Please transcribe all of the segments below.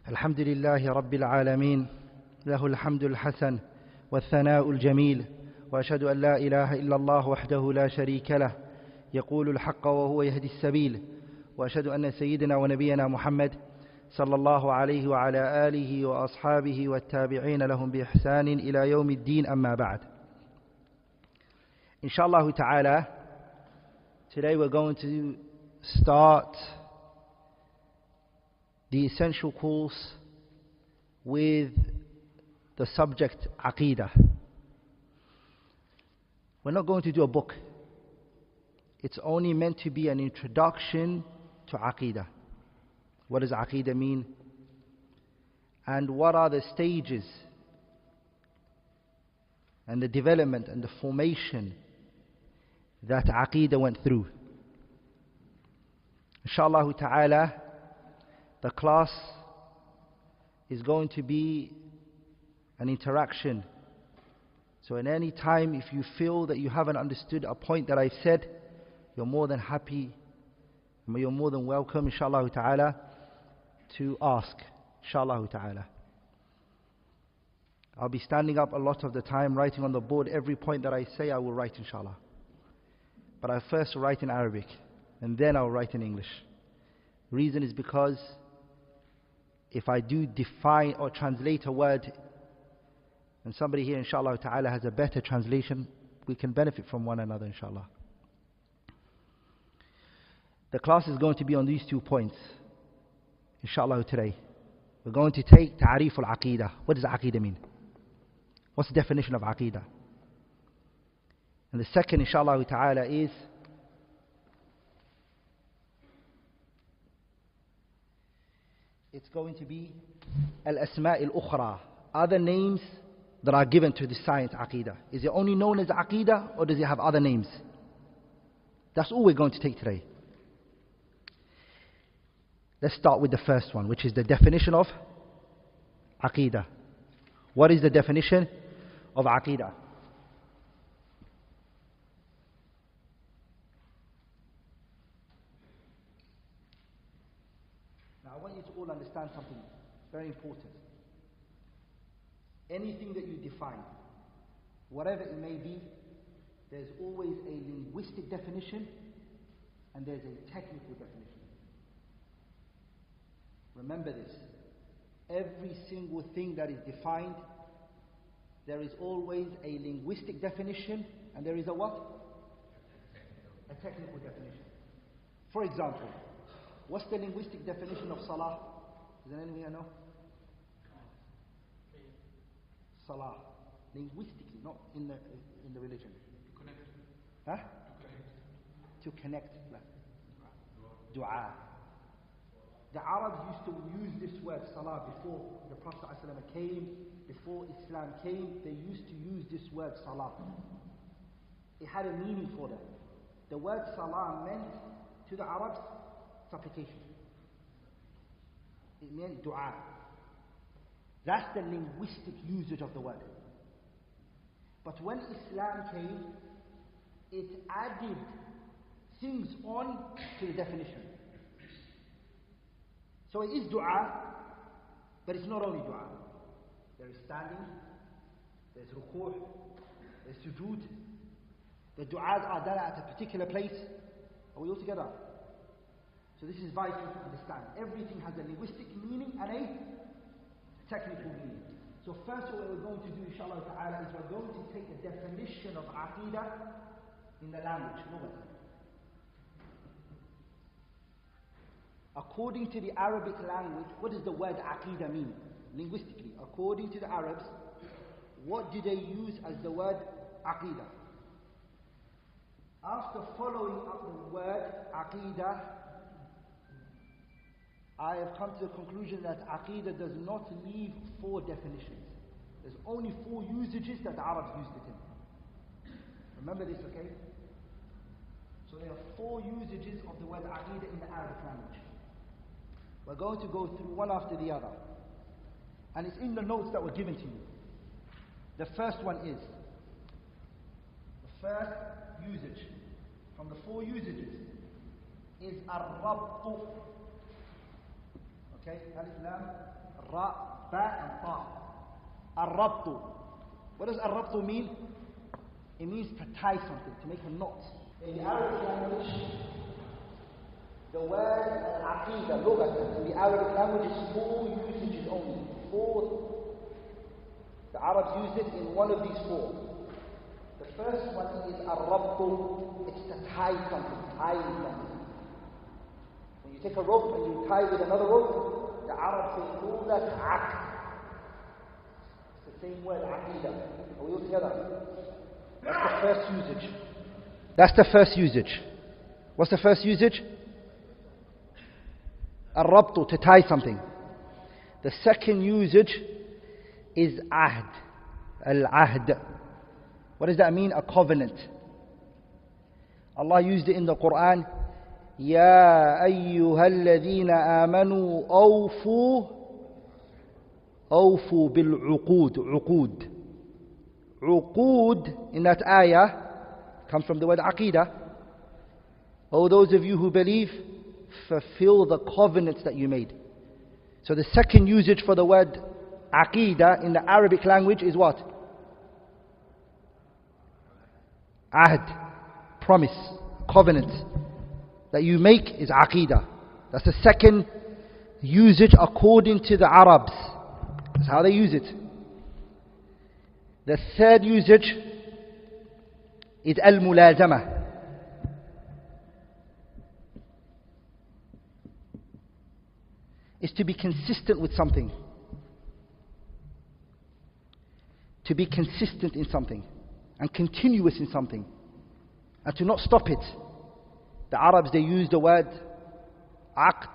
الحمد لله رب العالمين له الحمد الحسن والثناء الجميل وأشهد أن لا إله إلا الله وحده لا شريك له يقول الحق وهو يهدي السبيل وأشهد أن سيدنا ونبينا محمد صلى الله عليه وعلى آله وأصحابه والتابعين لهم بإحسان إلى يوم الدين أما بعد. Inshallah ta'ala, today we're going to start the essential course with the subject Aqidah. We're not going to do a book. It's only meant to be an introduction to Aqidah. What does Aqidah mean? And what are the stages and the development and the formation that Aqidah went through? Inshallah ta'ala, the class is going to be an interaction. So at any time, if you feel that you haven't understood a point that I've said, you're more than happy, you're more than welcome, inshallah ta'ala, to ask, inshallah ta'ala. I'll be standing up a lot of the time, writing on the board every point that I say, I will write inshallah. But I first write in Arabic, and then I'll write in English. Reason is because if I do define or translate a word, and somebody here inshallah ta'ala has a better translation, we can benefit from one another inshallah. The class is going to be on these 2 points inshallah today. We're going to take Ta'rif al-Aqidah. What does Aqidah mean? What's the definition of Aqidah? And the second inshallah ta'ala is it's going to be al-asma' al-ukhra, other names that are given to the science Aqidah. Is it only known as Aqidah, or does it have other names? That's all we're going to take today. Let's start with the first one, which is the definition of Aqidah. What is the definition of Aqidah? Now I want you to all understand something very important. Anything that you define, whatever it may be, there's always a linguistic definition and there's a technical definition. Remember this. Every single thing that is defined, there is always a linguistic definition and there is a what? A technical definition. For example, what's the linguistic definition of salah? Does anyone here know? Salah. Linguistically, not in the religion. To connect. Huh? To connect. Dua. The Arabs used to use this word salah before the Prophet ﷺ came, before Islam came. They used to use this word salah. It had a meaning for them. The word salah meant to the Arabs supplication. It meant dua. That's the linguistic usage of the word. But when Islam came, it added things on to the definition. So it is dua, but it's not only dua. There is standing, there's ruku', there's sujood. The du'as are done at a particular place. Are we all together? So this is vital to understand. Everything has a linguistic meaning and a technical meaning. So first what we're going to do inshallah ta'ala is we're going to take the definition of Aqidah in the language. According to the Arabic language, what does the word Aqidah mean? Linguistically, according to the Arabs, what do they use as the word Aqidah? After following up the word Aqidah, I have come to the conclusion that Aqidah does not leave 4 definitions. There's only 4 usages that the Arabs used it in. Remember this, okay? So there are 4 usages of the word Aqidah in the Arabic language. We're going to go through one after the other. And it's in the notes that were given to you. The first one is, the first usage from the 4 usages is ar-rabtu. Okay, alif lam Ra, Ba and Ta. Ar-Rabtu. What does Ar-Rabtu mean? It means to tie something, to make a knot. In the Arabic language, the word Aqidah, Lughatan, in the Arabic language is 4 usages only. 4. The Arabs use it in one of these 4. The first one is Ar-Rabtu. It's to tie something, tying something. When you take a rope and you tie with another rope, the Arabs say, call that Aqd. It's the same word, Aqidah. Are we all together? That's the first usage. That's the first usage. What's the first usage? Ar-Rabtu, to tie something. The second usage is Ahd. Al-Ahd. What does that mean? A covenant. Allah used it in the Quran. يا أيها الذين آمنوا أوفوا بالعقود. عقود. عقود in that ayah comes from the word Aqidah. Oh, those of you who believe, fulfill the covenants that you made. So the second usage for the word Aqidah in the Arabic language is what? Ahd, promise, covenant that you make is Aqidah. That's the second usage according to the Arabs. That's how they use it. The third usage is al-mulazamah. Is to be consistent with something. To be consistent in something and continuous in something and to not stop it. The Arabs, they use the word aqd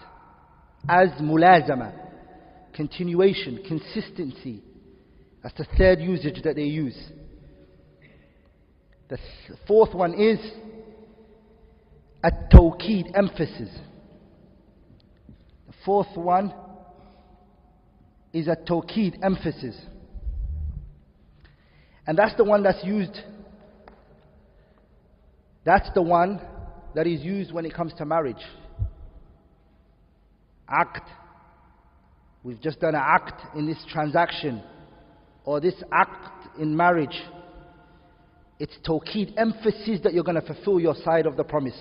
as mulazama, continuation, consistency. That's the third usage that they use. The fourth one is at-tawqid, emphasis. The fourth one is at-tawqid, emphasis. And that's the one that's used. That's the one that is used when it comes to marriage. Aqd. We've just done an aqd in this transaction. Or this aqd in marriage. It's tawqid, emphasis that you're going to fulfill your side of the promise.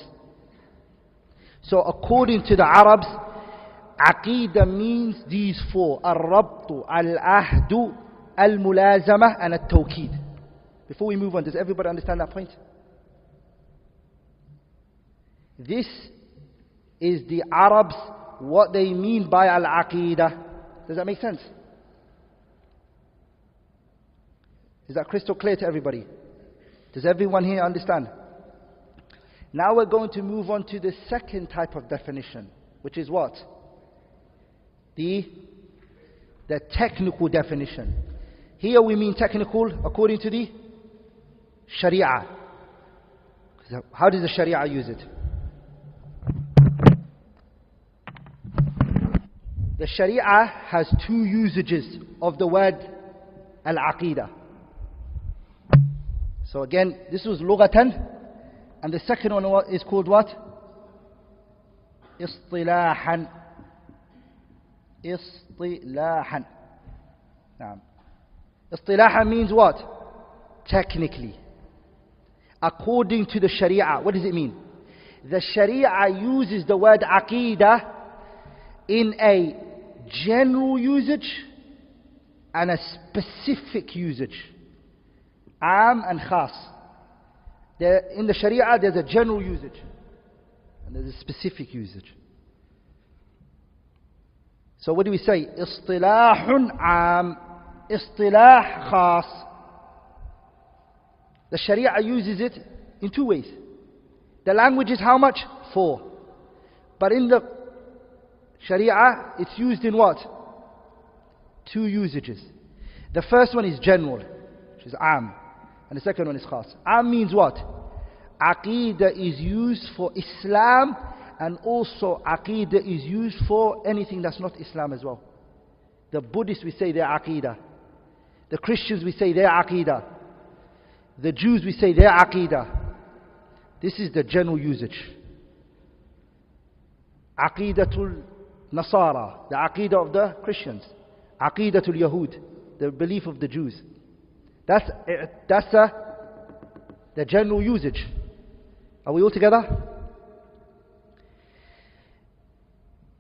So according to the Arabs, Aqidah means these 4. Al-Rabtu, Al-Ahdu, Al-Mulazamah and Al-Tawqid. Before we move on, does everybody understand that point? This is the Arabs, what they mean by Al-Aqidah. Does that make sense? Is that crystal clear to everybody? Does everyone here understand? Now we're going to move on to the second type of definition, which is what? The technical definition. Here we mean technical according to the Sharia. How does the Sharia use it? The Sharia has 2 usages of the word Al-Aqidah. So again, this was Lughatan, and the second one is called what? Istilahan. Istilahan. Naam. Istilahan means what? Technically. According to the Sharia. What does it mean? The Sharia uses the word Aqidah in a general usage and a specific usage. Am and khas. In the Sharia there's a general usage and there's a specific usage. So what do we say? Istilahun am, istilah khas. The Sharia uses it in 2 ways. The language is how much? 4. But in the Sharia, it's used in what? 2 usages. The first one is general, which is am. And the second one is khas. Am means what? Aqidah is used for Islam, and also Aqidah is used for anything that's not Islam as well. The Buddhists, we say their Aqidah. The Christians, we say their Aqidah. The Jews, we say their Aqidah. This is the general usage. Aqidatul Nasara, the Aqidah of the Christians. Aqidatul Yahud, the belief of the Jews. That's the general usage. Are we all together?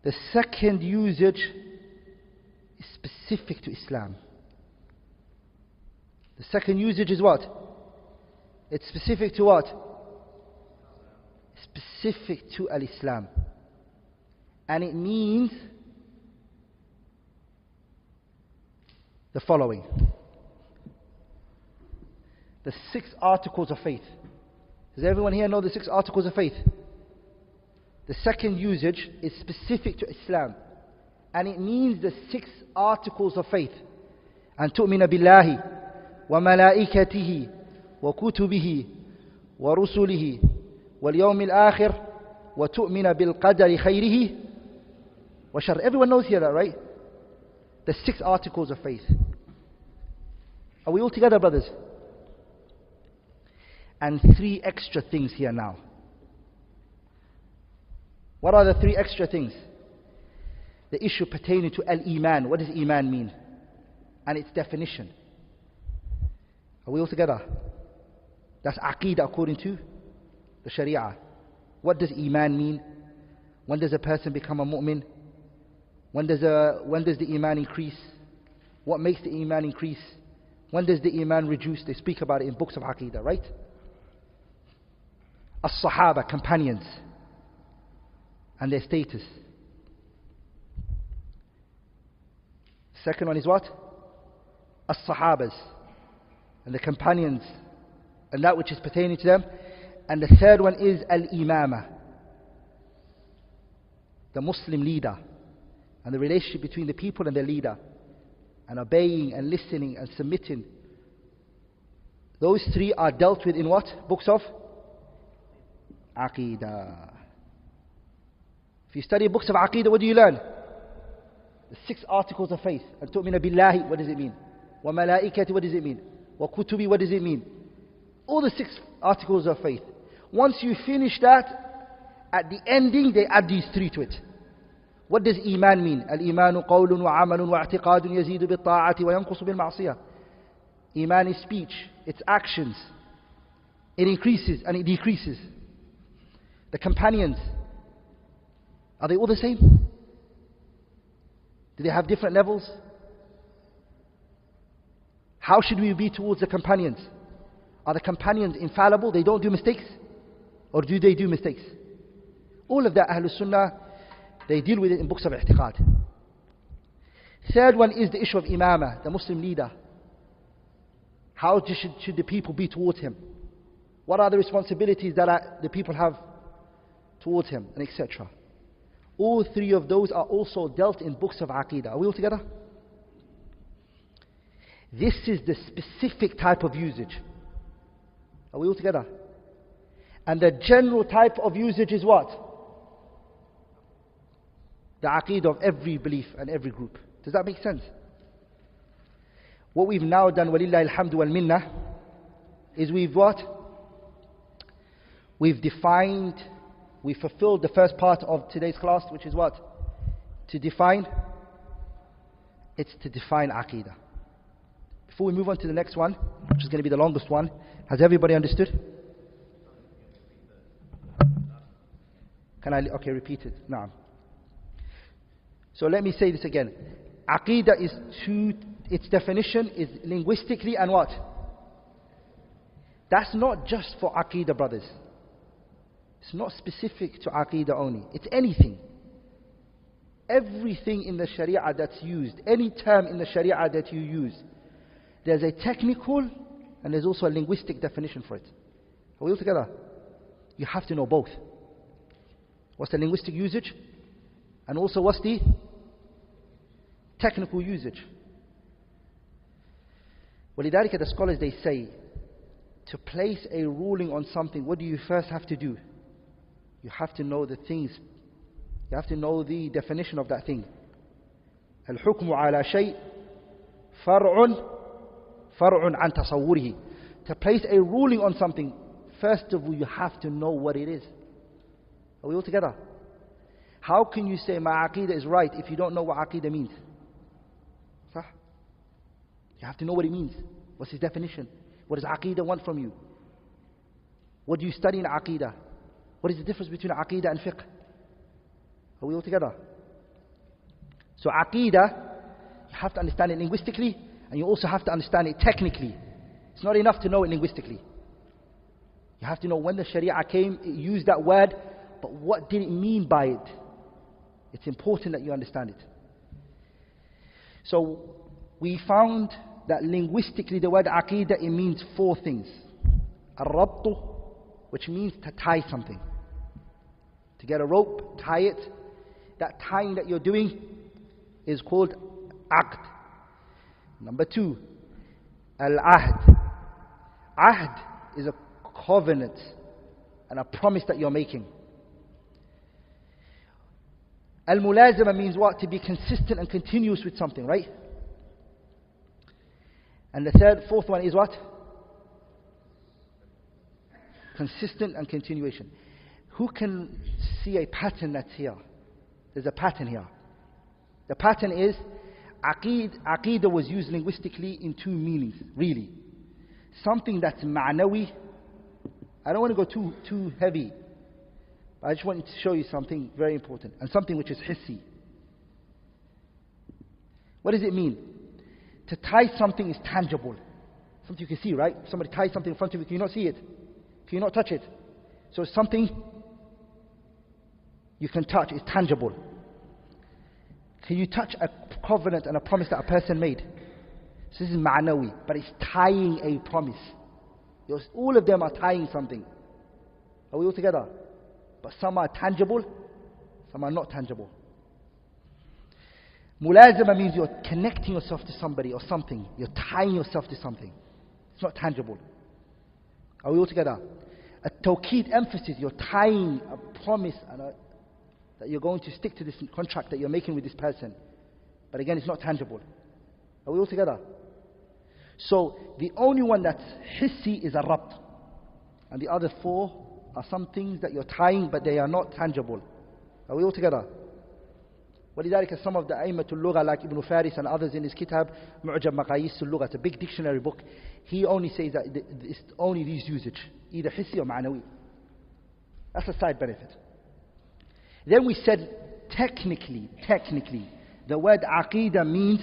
The second usage is specific to Islam. The second usage is what? It's specific to what? Specific to Al-Islam. And it means the following. The 6 articles of faith. Does everyone here know the 6 articles of faith? The second usage is specific to Islam. And it means the 6 articles of faith. أن تؤمن بالله وملائكته وكتبه ورسله واليوم الآخر وتؤمن بالقدر خيره وشر. Everyone knows here that, right? The 6 articles of faith. Are we all together, brothers? And 3 extra things here now. What are the 3 extra things? The issue pertaining to al-Iman. What does Iman mean? And its definition. Are we all together? That's Aqeedah according to the Sharia. What does Iman mean? When does a person become a mu'min? When does the Iman increase? What makes the Iman increase? When does the Iman reduce? They speak about it in books of Aqeedah, right? As-Sahaba, companions, and their status. Second one is what? As-Sahabas, and the companions, and that which is pertaining to them. And the third one is Al-Imama, the Muslim leader, and the relationship between the people and their leader, and obeying and listening and submitting. Those 3 are dealt with in what? Books of Aqeedah. If you study books of Aqeedah, what do you learn? The 6 articles of faith. And tu'mina billahi, what does it mean? Wa malaikati, what does it mean? Wa kutubi, what does it mean? All the 6 articles of faith. Once you finish that, at the ending they add these 3 to it. What does Iman mean? Al-Imanu qawlun wa amalun wa i'tiqadun yazidu bil-ta'ati wa yanqusu bil-ma'siyah. Iman is speech, it's actions. It increases and it decreases. The companions, are they all the same? Do they have different levels? How should we be towards the companions? Are the companions infallible? They don't do mistakes? Or do they do mistakes? All of that, Ahlul Sunnah, they deal with it in books of i'tiqad. Third one is the issue of Imamah, the Muslim leader. How should the people be towards him? What are the responsibilities that the people have towards him, and etc. All 3 of those are also dealt in books of Aqeedah. Are we all together? This is the specific type of usage. Are we all together? And the general type of usage is what? The Aqeedah of every belief and every group. Does that make sense? What we've now done, walillahi alhamdu wal minnah, is we've what? We've defined, we fulfilled the first part of today's class, which is what? To define. It's to define Aqeedah. Before we move on to the next one, which is going to be the longest one, has everybody understood? Can I, okay, repeat it. Naam. So let me say this again. Aqeedah is its definition is linguistically and what? That's not just for Aqeedah, brothers. It's not specific to Aqeedah only. It's anything. Everything in the Sharia that's used, any term in the Sharia that you use, there's a technical and there's also a linguistic definition for it. Are we all together? You have to know both. What's the linguistic usage? And also what's the technical usage? وَلِذَلِكَ the scholars, they say, to place a ruling on something, what do you first have to do? You have to know the things. You have to know the definition of that thing. الْحُكْمُ عَلَى شَيْءٍ فَرْعٌ عَنْ تَصَوُّرِهِ. To place a ruling on something, first of all, you have to know what it is. Are we all together? How can you say my Aqeedah is right if you don't know what Aqeedah means? You have to know what it means. What's its definition? What does Aqeedah want from you? What do you study in Aqeedah? What is the difference between Aqeedah and fiqh? Are we all together? So Aqeedah, you have to understand it linguistically, and you also have to understand it technically. It's not enough to know it linguistically. You have to know when the Sharia came, it used that word, but what did it mean by it? It's important that you understand it. So we found that linguistically the word Aqeedah, it means 4 things. Al-Rabtu, which means to tie something. To get a rope, tie it. That tying that you're doing is called Aqd. Number 2, Al-Ahd. Ahd is a covenant and a promise that you're making. Al-Mulazama means what? To be consistent and continuous with something, right? And the 4th one is what? Consistent and continuation. Who can see a pattern that's here? There's a pattern here. The pattern is Aqeedah was used linguistically in 2 meanings, really. Something that's ma'nawi. I don't want to go too heavy. I just want to show you something very important. And something which is hissi. What does it mean? To tie something is tangible. Something you can see, right? Somebody ties something in front of you, can you not see it? Can you not touch it? So it's something you can touch, it's tangible. Can you touch a covenant and a promise that a person made? So this is ma'nawi, but it's tying a promise. All of them are tying something. Are we all together? But some are tangible, some are not tangible. Mulazama means you're connecting yourself to somebody or something. You're tying yourself to something. It's not tangible. Are we all together? A tawqeed, emphasis, you're tying a promise and that you're going to stick to this contract that you're making with this person. But again, it's not tangible. Are we all together? So the only one that's hissi is a rabt. And the other 4 are some things that you're tying but they are not tangible. Are we all together? ولذلك some of the أئمة اللغة like Ibn Faris and others in his kitab ᴬᵗ مقاييس اللغة, it's a big dictionary book. He only says that it's only these usage, either hissi or ma'nawi. That's a side benefit. Then we said technically the word Aqeedah means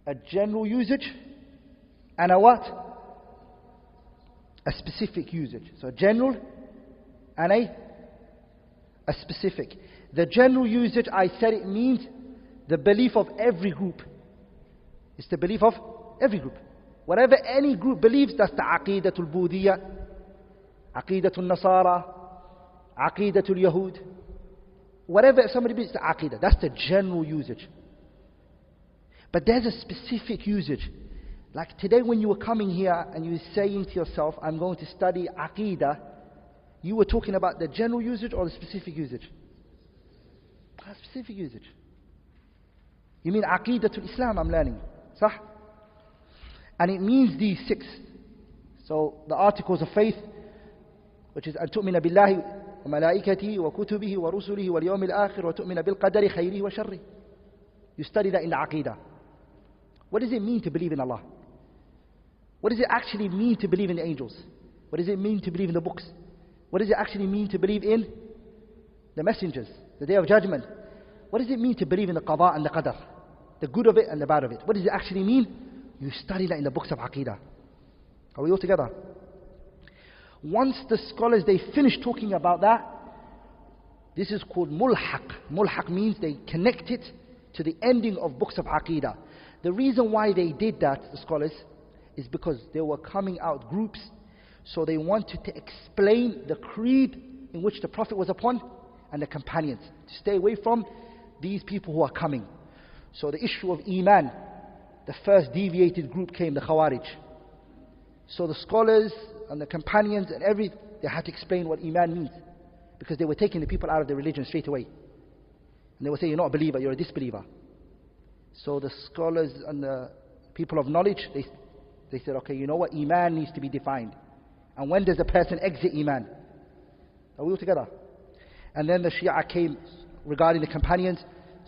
a general usage and a what? A specific usage. So general and a specific. The general usage, I said it means the belief of every group. It's the belief of every group. Whatever any group believes, that's the Aqeedatul Budiyya, Aqeedatul Nasara, Aqeedatul Yahud. Whatever somebody believes, the Aqeedah. That's the general usage. But there's a specific usage. Like today when you were coming here and you were saying to yourself, I'm going to study Aqeedah, you were talking about the general usage or the specific usage? A specific usage. You mean Aqeedatul Islam I'm learning. Sah? And it means these 6. So the articles of faith, which is أن تؤمن بالله وملائكته وكتبه ورسله واليوم الآخر وتؤمن بالقدر خيره وشره. You study that in the Aqeedah. What does it mean to believe in Allah? What does it actually mean to believe in the angels? What does it mean to believe in the books? What does it actually mean to believe in the messengers, the day of judgment? What does it mean to believe in the qada and the qadar? The good of it and the bad of it. What does it actually mean? You study that in the books of Aqeedah. Are we all together? Once the scholars, they finish talking about that, this is called mulhaq. Mulhaq means they connect it to the ending of books of Aqeedah. The reason why they did that, the scholars, is because there were coming out groups, so they wanted to explain the creed in which the Prophet was upon and the companions, to stay away from these people who are coming. So the issue of Iman, the first deviated group came, the Khawarij. So the scholars and the companions and they had to explain what Iman means, because they were taking the people out of their religion straight away. And they were saying, you're not a believer, you're a disbeliever. So the scholars and the people of knowledge, they said, okay, you know what, Iman needs to be defined. And when does a person exit Iman? Are we all together? And then the Shia came regarding the companions,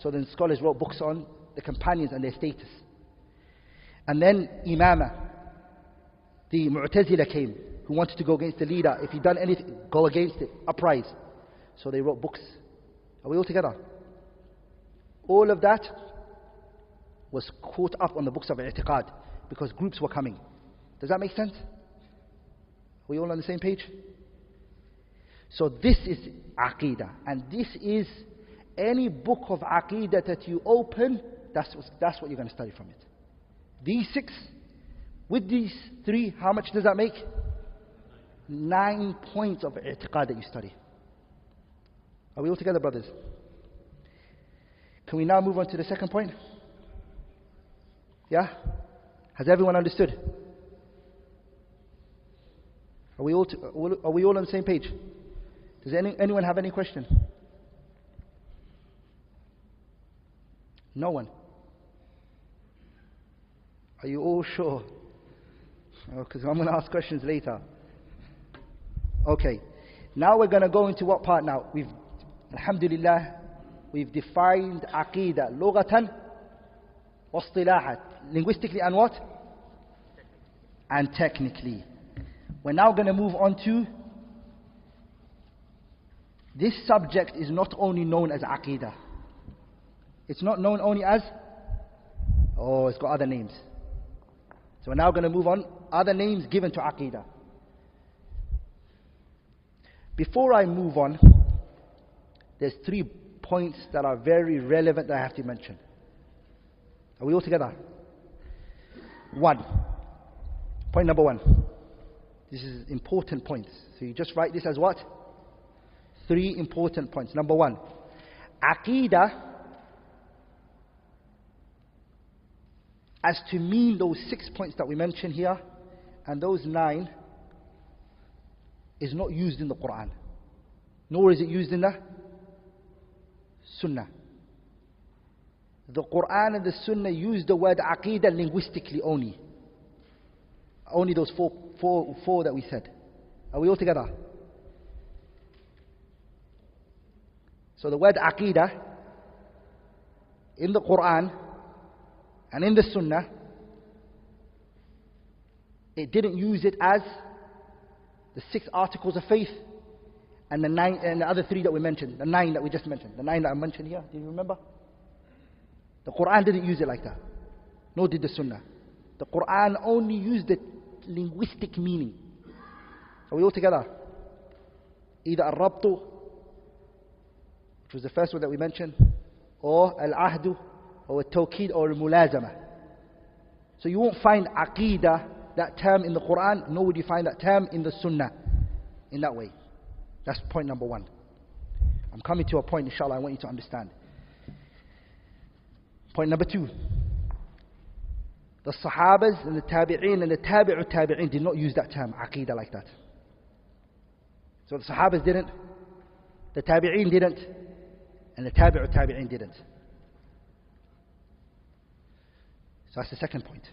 so then scholars wrote books on the companions and their status. And then Imama, the Mu'tazila came, who wanted to go against the leader. If he done anything, go against it, uprise. So they wrote books. Are we all together? All of that was caught up on the books of i'tiqad because groups were coming. Does that make sense? Are we all on the same page? So this is Aqidah, and this is any book of Aqidah that you open, that's what you're going to study from it. These 6, with these 3, how much does that make? 9 points of i'tiqad that you study. Are we all together, brothers? Can we now move on to the second point? Yeah? Has everyone understood? Are we all on the same page? Does anyone have any question? No one? Are you all sure? Because I'm going to ask questions later. Okay. Now we're going to go into what part now? Alhamdulillah, we've defined Aqidah lughatan wa istilahan. Linguistically and what? And technically. We're now going to move on to this subject is not only known as Aqidah. It's not known only as, it's got other names. So we're now going to move on, other names given to Aqidah. Before I move on, there's 3 points that are very relevant that I have to mention. Are we all together? 1. Point number 1. This is important points. So you just write this as what? 3 important points. Number 1. Aqidah, as to mean those 6 points that we mentioned here, and those 9, is not used in the Quran. Nor is it used in the Sunnah. The Quran and the Sunnah use the word Aqidah linguistically only. Only those four that we said. Are we all together? So the word Aqidah in the Quran and in the Sunnah, it didn't use it as the 6 articles of faith and the 9 and the other 3 that we mentioned, the 9 that we just mentioned, the 9 that I mentioned here. Do you remember? The Quran didn't use it like that, nor did the Sunnah. The Quran only used the linguistic meaning. Are we all together? Either al-rabtu, which was the first one that we mentioned, or al-ahdu, or al-tawqid, or al-mulazama. So you won't find Aqidah, that term, in the Quran, nor would you find that term in the Sunnah in that way. That's point number 1. I'm coming to a point, inshallah, I want you to understand. Point number 2. The Sahabas and the Tabi'een and the Tabi'ut-Tabi'een did not use that term, Aqidah, like that. So the Sahabas didn't, the Tabi'een didn't, and the Tabi'ut-Tabi'een didn't. So that's the second point.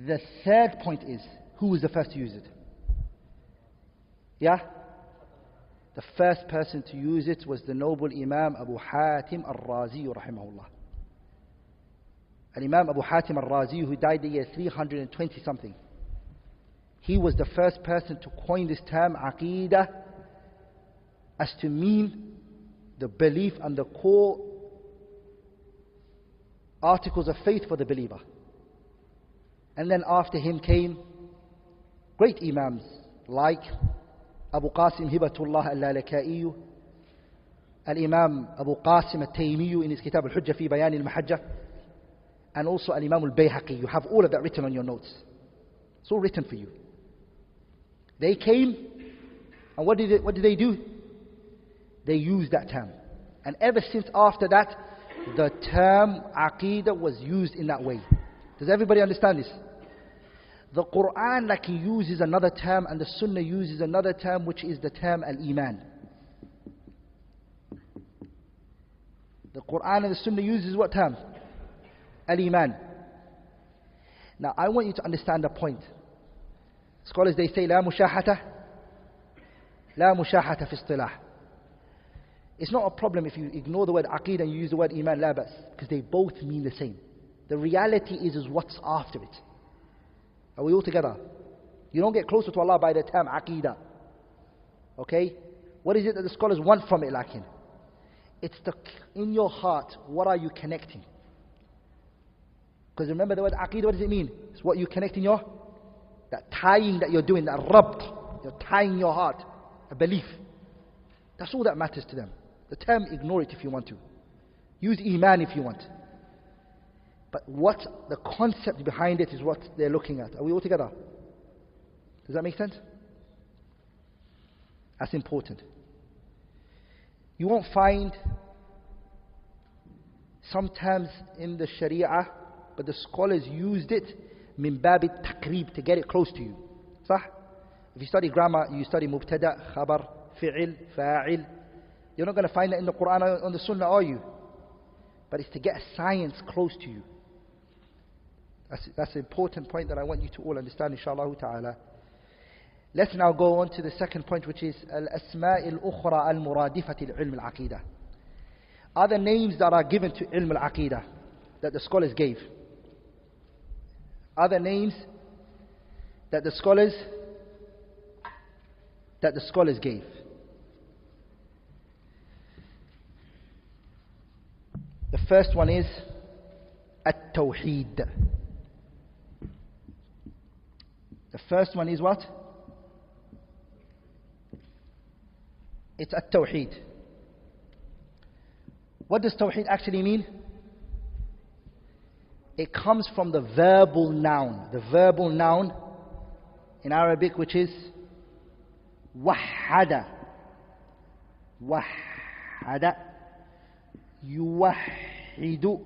The third point is, who was the first to use it? Yeah? The first person to use it was the noble Imam ᴬᵗ-ᵀᵃᵃʰΗ rahimahullah. And Imam ᴬᵗ-ᵀᵃᵃ al-Razi, who died the year 320 something. He was the first person to coin this term Aqidah as to mean the belief and the core articles of faith for the believer. And then after him came great Imams like Abu Qasim Hibatullah al-Lalaka'i, Al-Imam Abu Qasim al-Taymiyu in his Kitab al-Hujjah fi Bayan al-Mahajjah, and also Al-Imam al-Bayhaqi. You have all of that written on your notes. It's all written for you. They came, and what did they do? They used that term. And ever since after that, the term Aqidah was used in that way. Does everybody understand this? The Quran, like, he uses another term, and the Sunnah uses another term, which is the term Al-Iman. The Quran and the Sunnah uses what term? Al-Iman. Now, I want you to understand the point. Scholars, they say, لا مشاحة في اصطلاح. It's not a problem if you ignore the word aqeedah and you use the word iman, la bas, because they both mean the same. The reality is what's after it. Are we all together? You don't get closer to Allah by the term aqeedah. Okay? What is it that the scholars want from it, lakin? It's in your heart, what are you connecting? Because remember the word aqeedah, what does it mean? It's what you connect in that tying that you're doing, that rabt. You're tying your heart, a belief. That's all that matters to them. The term, ignore it if you want to. Use iman if you want. But what the concept behind it is what they're looking at. Are we all together? Does that make sense? That's important. You won't find some terms in the Sharia, but the scholars used it min bab at-taqrib, to get it close to you. صح? If you study grammar, you study mubtada, khabar, fi'il, fa'il. You're not going to find that in the Quran or on the Sunnah, are you? But it's to get a science close to you. That's an important point that I want you to all understand, inshallah ta'ala. Let's now go on to the second point, which is al-asma' al-ukhra al-muradifah al-ilm al-aqidah. Other names that are given to ilm al-aqidah that the scholars gave. Other names that the scholars gave. The first one is at-tawheed. The first one is what? It's at-tawheed. What does tawheed actually mean? It comes from the verbal noun. The verbal noun in Arabic, which is wahhada. Wahhada. Yuwahhidu.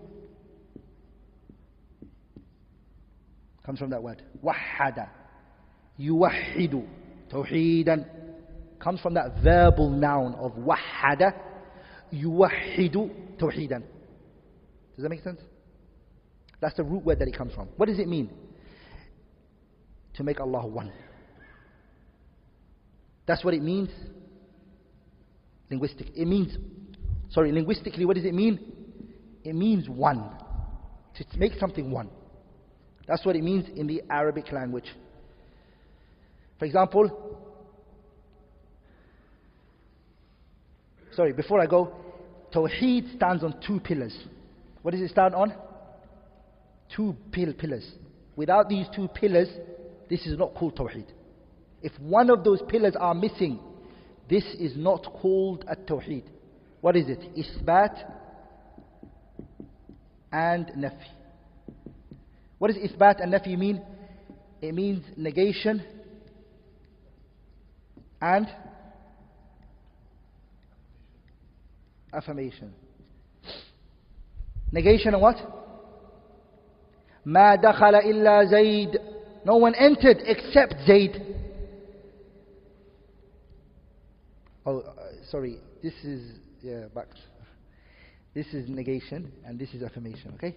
Comes from that word. Wahhada. Yuwahhidu. Tawheedan. Comes from that verbal noun of wahhada. Yuwahhidu. Tawheedan. Does that make sense? That's the root word that it comes from. What does it mean? To make Allah one. That's what it means. Linguistically, what does it mean? It means one. To make something one. That's what it means in the Arabic language. For example, before I go, Tawheed stands on two pillars. What does it stand on? Two pillars. Without these two pillars, this is not called Tawheed. If one of those pillars are missing, this is not called at-Tawheed. What is it? Isbat and Nafi. What does Isbat and Nafi mean? It means negation and affirmation. Negation and what? ما دخل إلا زيد. No one entered except Zayd. This is This is negation and this is affirmation, okay?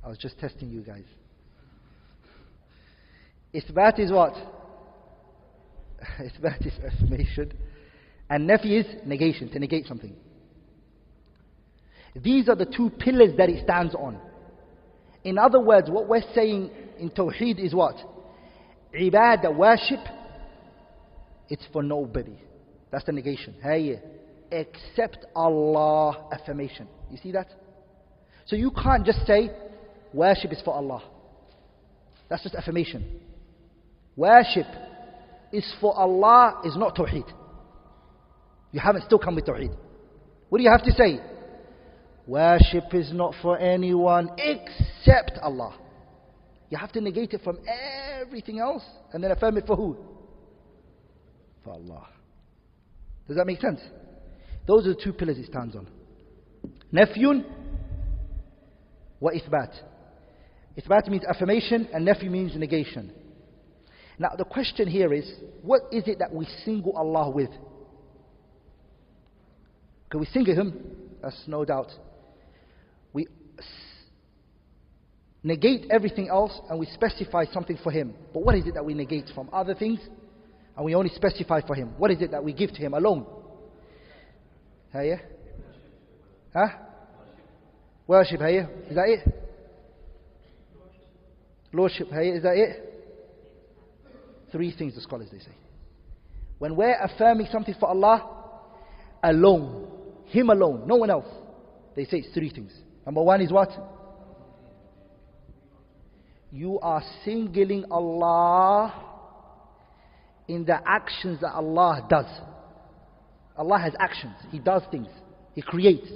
I was just testing you guys. Isbat is what? Isbat is affirmation. And nafi is negation, to negate something. These are the two pillars that it stands on. In other words, what we're saying in Tawheed is what? Ibadah, worship, it's for nobody. That's the negation. Hey, except Allah, affirmation. You see that? So you can't just say, worship is for Allah. That's just affirmation. Worship is for Allah is not Tawheed. You haven't still come with Tawheed. What do you have to say? Worship is not for anyone except Allah. You have to negate it from everything else and then affirm it for who? For Allah. Does that make sense? Those are the two pillars it stands on. Nafyun wa ithbat. Ithbat means affirmation and nafy means negation. Now the question here is, what is it that we single Allah with? Can we single Him? That's no doubt. We negate everything else and we specify something for Him. But what is it that we negate from other things and we only specify for Him? What is it that we give to Him alone? Yeah? Huh? Worship, yeah? Is that it? Lordship, yeah? Is that it? 3 things the scholars they say. When we're affirming something for Allah alone, Him alone, no one else, they say it's 3 things. Number 1 is what? You are singling Allah in the actions that Allah does. Allah has actions. He does things. He creates.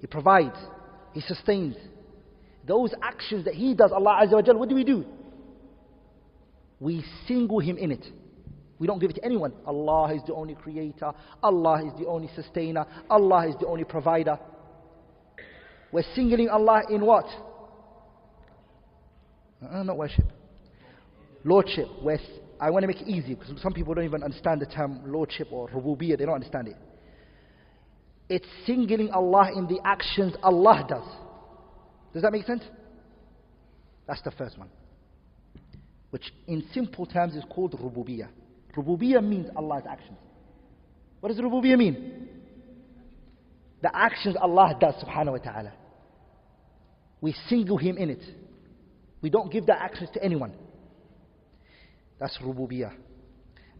He provides. He sustains. Those actions that He does, Allah Azza wa Jal, what do? We single Him in it. We don't give it to anyone. Allah is the only creator. Allah is the only sustainer. Allah is the only provider. We're singling Allah in what? Not worship. Lordship. I want to make it easy because some people don't even understand the term Lordship or Rububiyyah. They don't understand it. It's singling Allah in the actions Allah does. Does that make sense? That's the first one, which in simple terms is called Rububiyyah. Rububiyyah means Allah's actions. What does Rububiyyah mean? The actions Allah does, subhanahu wa ta'ala. We single Him in it. We don't give the actions to anyone. That's Rububiyyah.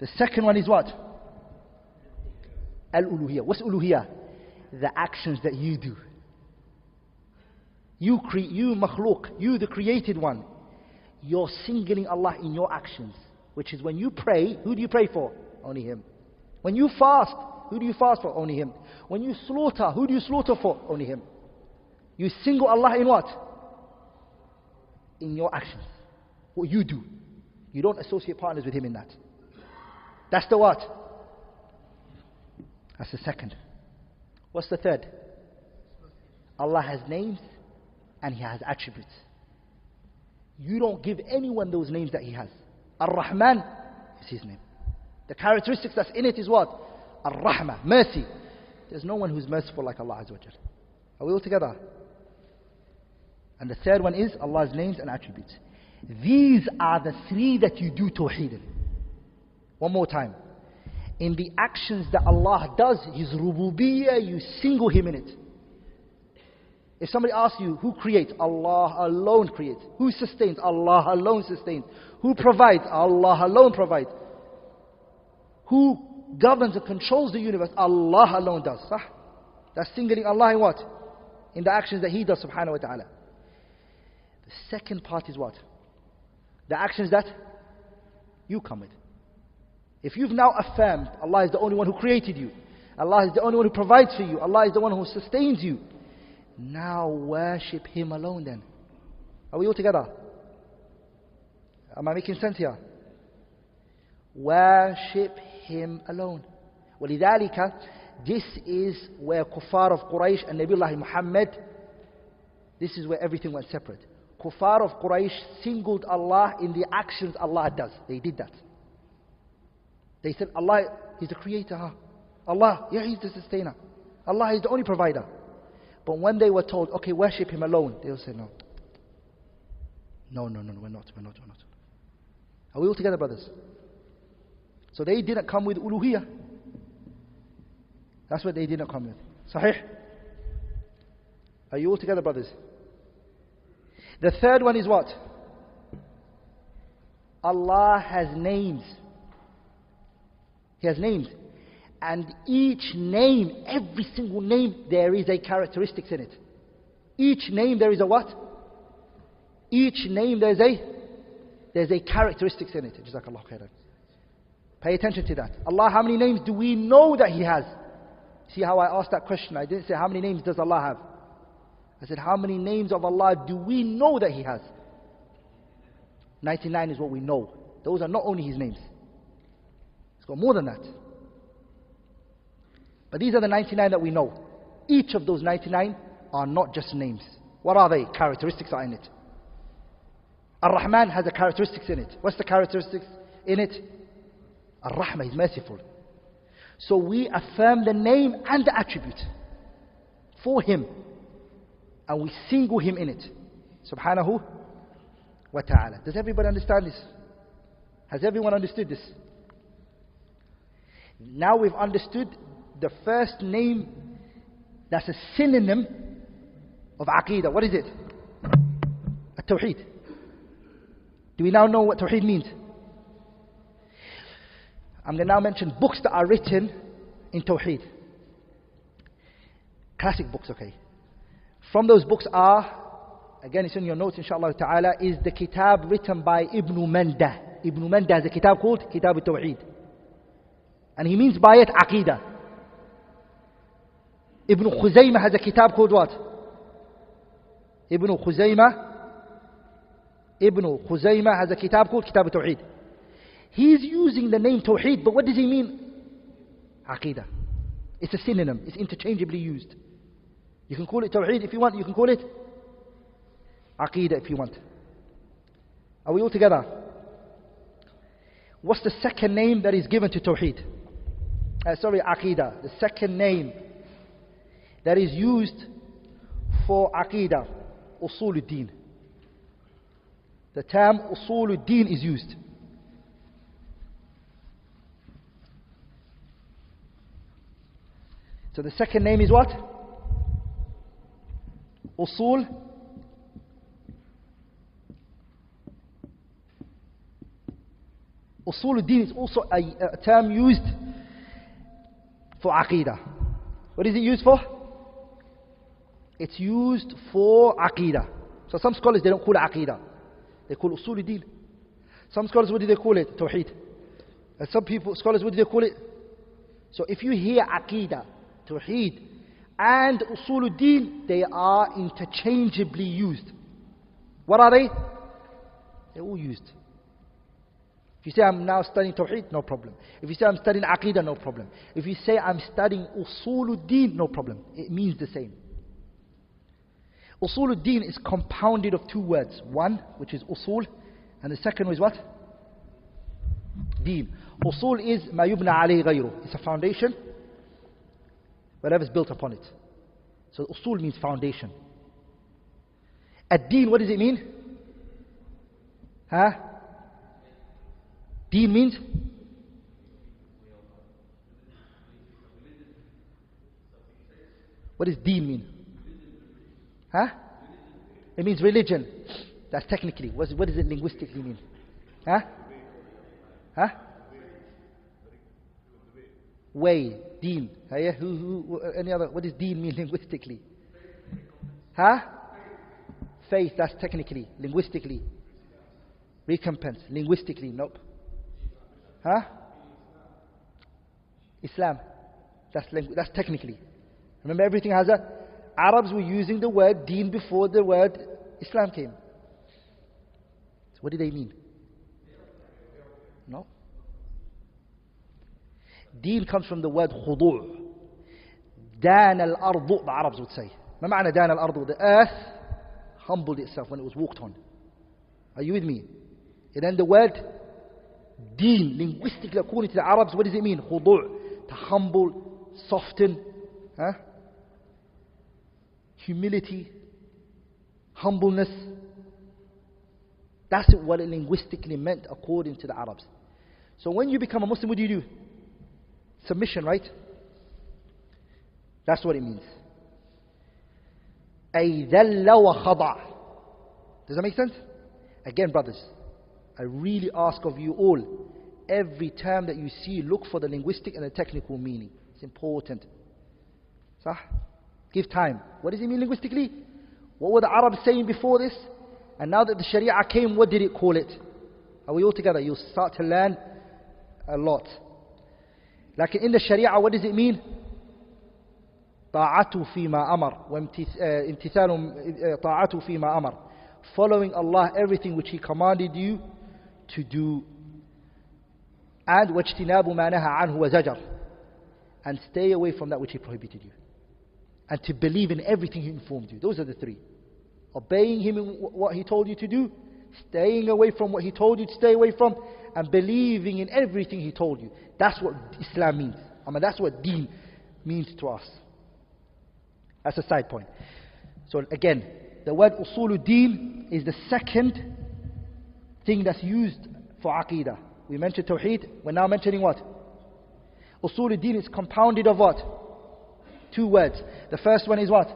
The second one is what? Al-Uluhiyyah. What's Uluhiyyah? The actions that you do. You makhluk, you the created one. You're singling Allah in your actions. Which is when you pray, who do you pray for? Only Him. When you fast, who do you fast for? Only Him. When you slaughter, who do you slaughter for? Only Him. You single Allah in what? In your actions. What you do. You don't associate partners with Him in that. That's the what? That's the second. What's the third? Allah has names and He has attributes. You don't give anyone those names that He has. Ar-Rahman is His name. The characteristics that's in it is what? Ar-Rahmah, mercy. There's no one who's merciful like Allah Azza wa Jal. Are we all together? And the third one is Allah's names and attributes. These are the 3 that you do tawheed in. One more time. In the actions that Allah does, His rububiyyah, you single Him in it. If somebody asks you, who creates? Allah alone creates. Who sustains? Allah alone sustains. Who provides? Allah alone provides. Who governs and controls the universe? Allah alone does. Sah? That's singling Allah in what? In the actions that He does, subhanahu wa ta'ala. The second part is what? The actions that you come with. If you've now affirmed Allah is the only one who created you, Allah is the only one who provides for you, Allah is the one who sustains you, now worship Him alone then. Are we all together? Am I making sense here? Worship Him alone. وَلِذَلِكَ This is where kuffar of Quraysh and Nabiullah Muhammad, this is where everything went separate. Kuffar of Quraysh singled Allah in the actions Allah does. They did that. They said, Allah, He's the creator. Allah, yeah, He's the sustainer. Allah is the only provider. But when they were told, okay, worship Him alone, they will say, no. No, we're not. Are we all together, brothers? So they didn't come with uluhiyyah. That's what they didn't come with. Sahih? Are you all together, brothers? The third one is what? Allah has names. He has names. And each name, every single name, there is a characteristics in it. Each name there is a what? Each name there's a characteristics in it. Jazakallah khairan. Pay attention to that. Allah, how many names do we know that He has? See how I asked that question? I didn't say how many names does Allah have. I said how many names of Allah do we know that He has? 99 is what we know. Those are not only His names. It's got more than that. But these are the 99 that we know. Each of those 99 are not just names. What are they? Characteristics are in it. Ar-Rahman has a characteristics in it. What's the characteristics in it? Ar-Rahmah, He's merciful. So we affirm the name and the attribute for Him. And we single Him in it. Subhanahu wa ta'ala. Does everybody understand this? Has everyone understood this? Now we've understood the first name That's a synonym of Aqidah. What is it? At-Tawheed. Do we now know what Tawheed means? I'm going to now mention books that are written in Tawheed. Classic books, okay. From those books are, again it's in your notes inshallah ta'ala, is the kitab written by Ibn Manda. Ibn Manda has a kitab called Kitab al-Tawheed. And he means by it Aqidah. Ibn Khuzaymah has a kitab called what? Ibn Khuzaymah has a kitab called Kitab al-Tawheed. He's using the name Tawheed, but what does he mean? Aqidah. It's a synonym. It's interchangeably used. You can call it Tawheed if you want. You can call it Aqidah if you want. Are we all together? What's the second name that is given to Tawheed? Aqidah. The second name that is used for Aqidah, Usuluddin. The term Usuluddin is used. So the second name is what? Usul. Usuluddin is also a term used for Aqidah. What is it used for? It's used for Aqidah. So some scholars, they don't call it Aqidah. They call it Usuluddin. Some scholars, what do they call it? Tawheed. And some scholars, what do they call it? So if you hear Aqidah, Tawheed and Usuluddin, they are interchangeably used. What are they? They're all used. If you say I'm now studying Tawheed, no problem. If you say I'm studying Aqidah, no problem. If you say I'm studying Usuluddin, no problem. It means the same. Usuluddin is compounded of two words. One, which is Usul, and the second one is what? Deen. Usul is ma yubna alayhi ghayru. It's a foundation. Whatever is built upon it. So usul means foundation. Ad-deen, what does it mean? Deen means? What does deen mean? It means religion. That's technically. What does it linguistically mean? Way, deen. Any other? What does deen mean linguistically? Faith, that's technically. Linguistically. Recompense. Linguistically, nope. Islam. That's technically. Remember, everything has a... Arabs were using the word deen before the word Islam came. So what do they mean? No. Deen comes from the word khudu'. Dan al-ardu, the Arabs would say. ما معنى dan al-ardu? The earth humbled itself when it was walked on. Are you with me? And then the word deen, linguistically according to the Arabs, what does it mean? Khudu', to humble, soften, humility, humbleness. That's what it linguistically meant according to the Arabs. So when you become a Muslim, what do? Submission, right? That's what it means. أي ذل وخضع. Does that make sense? Again, brothers, I really ask of you all, every term that you see, look for the linguistic and the technical meaning. It's important. Sah? Give time. What does it mean linguistically? What were the Arabs saying before this? And now that the Sharia came, what did it call it? Are we all together? You'll start to learn a lot. Like in the Sharia, what does it mean? طاعته فيما أمر وامتثال طاعته فيما أمر. Following Allah, everything which He commanded you to do. And واجتناب ما نهى عنه وزجر. And stay away from that which He prohibited you. And to believe in everything He informed you. Those are the three. Obeying Him in what He told you to do, staying away from what He told you to stay away from, and believing in everything He told you. That's what Islam means. That's what deen means to us. That's a side point. So again, the word usuluddin is the second thing that's used for aqidah. We mentioned tawheed, we're now mentioning what? Usuluddin is compounded of what? 2 words. The first one is what?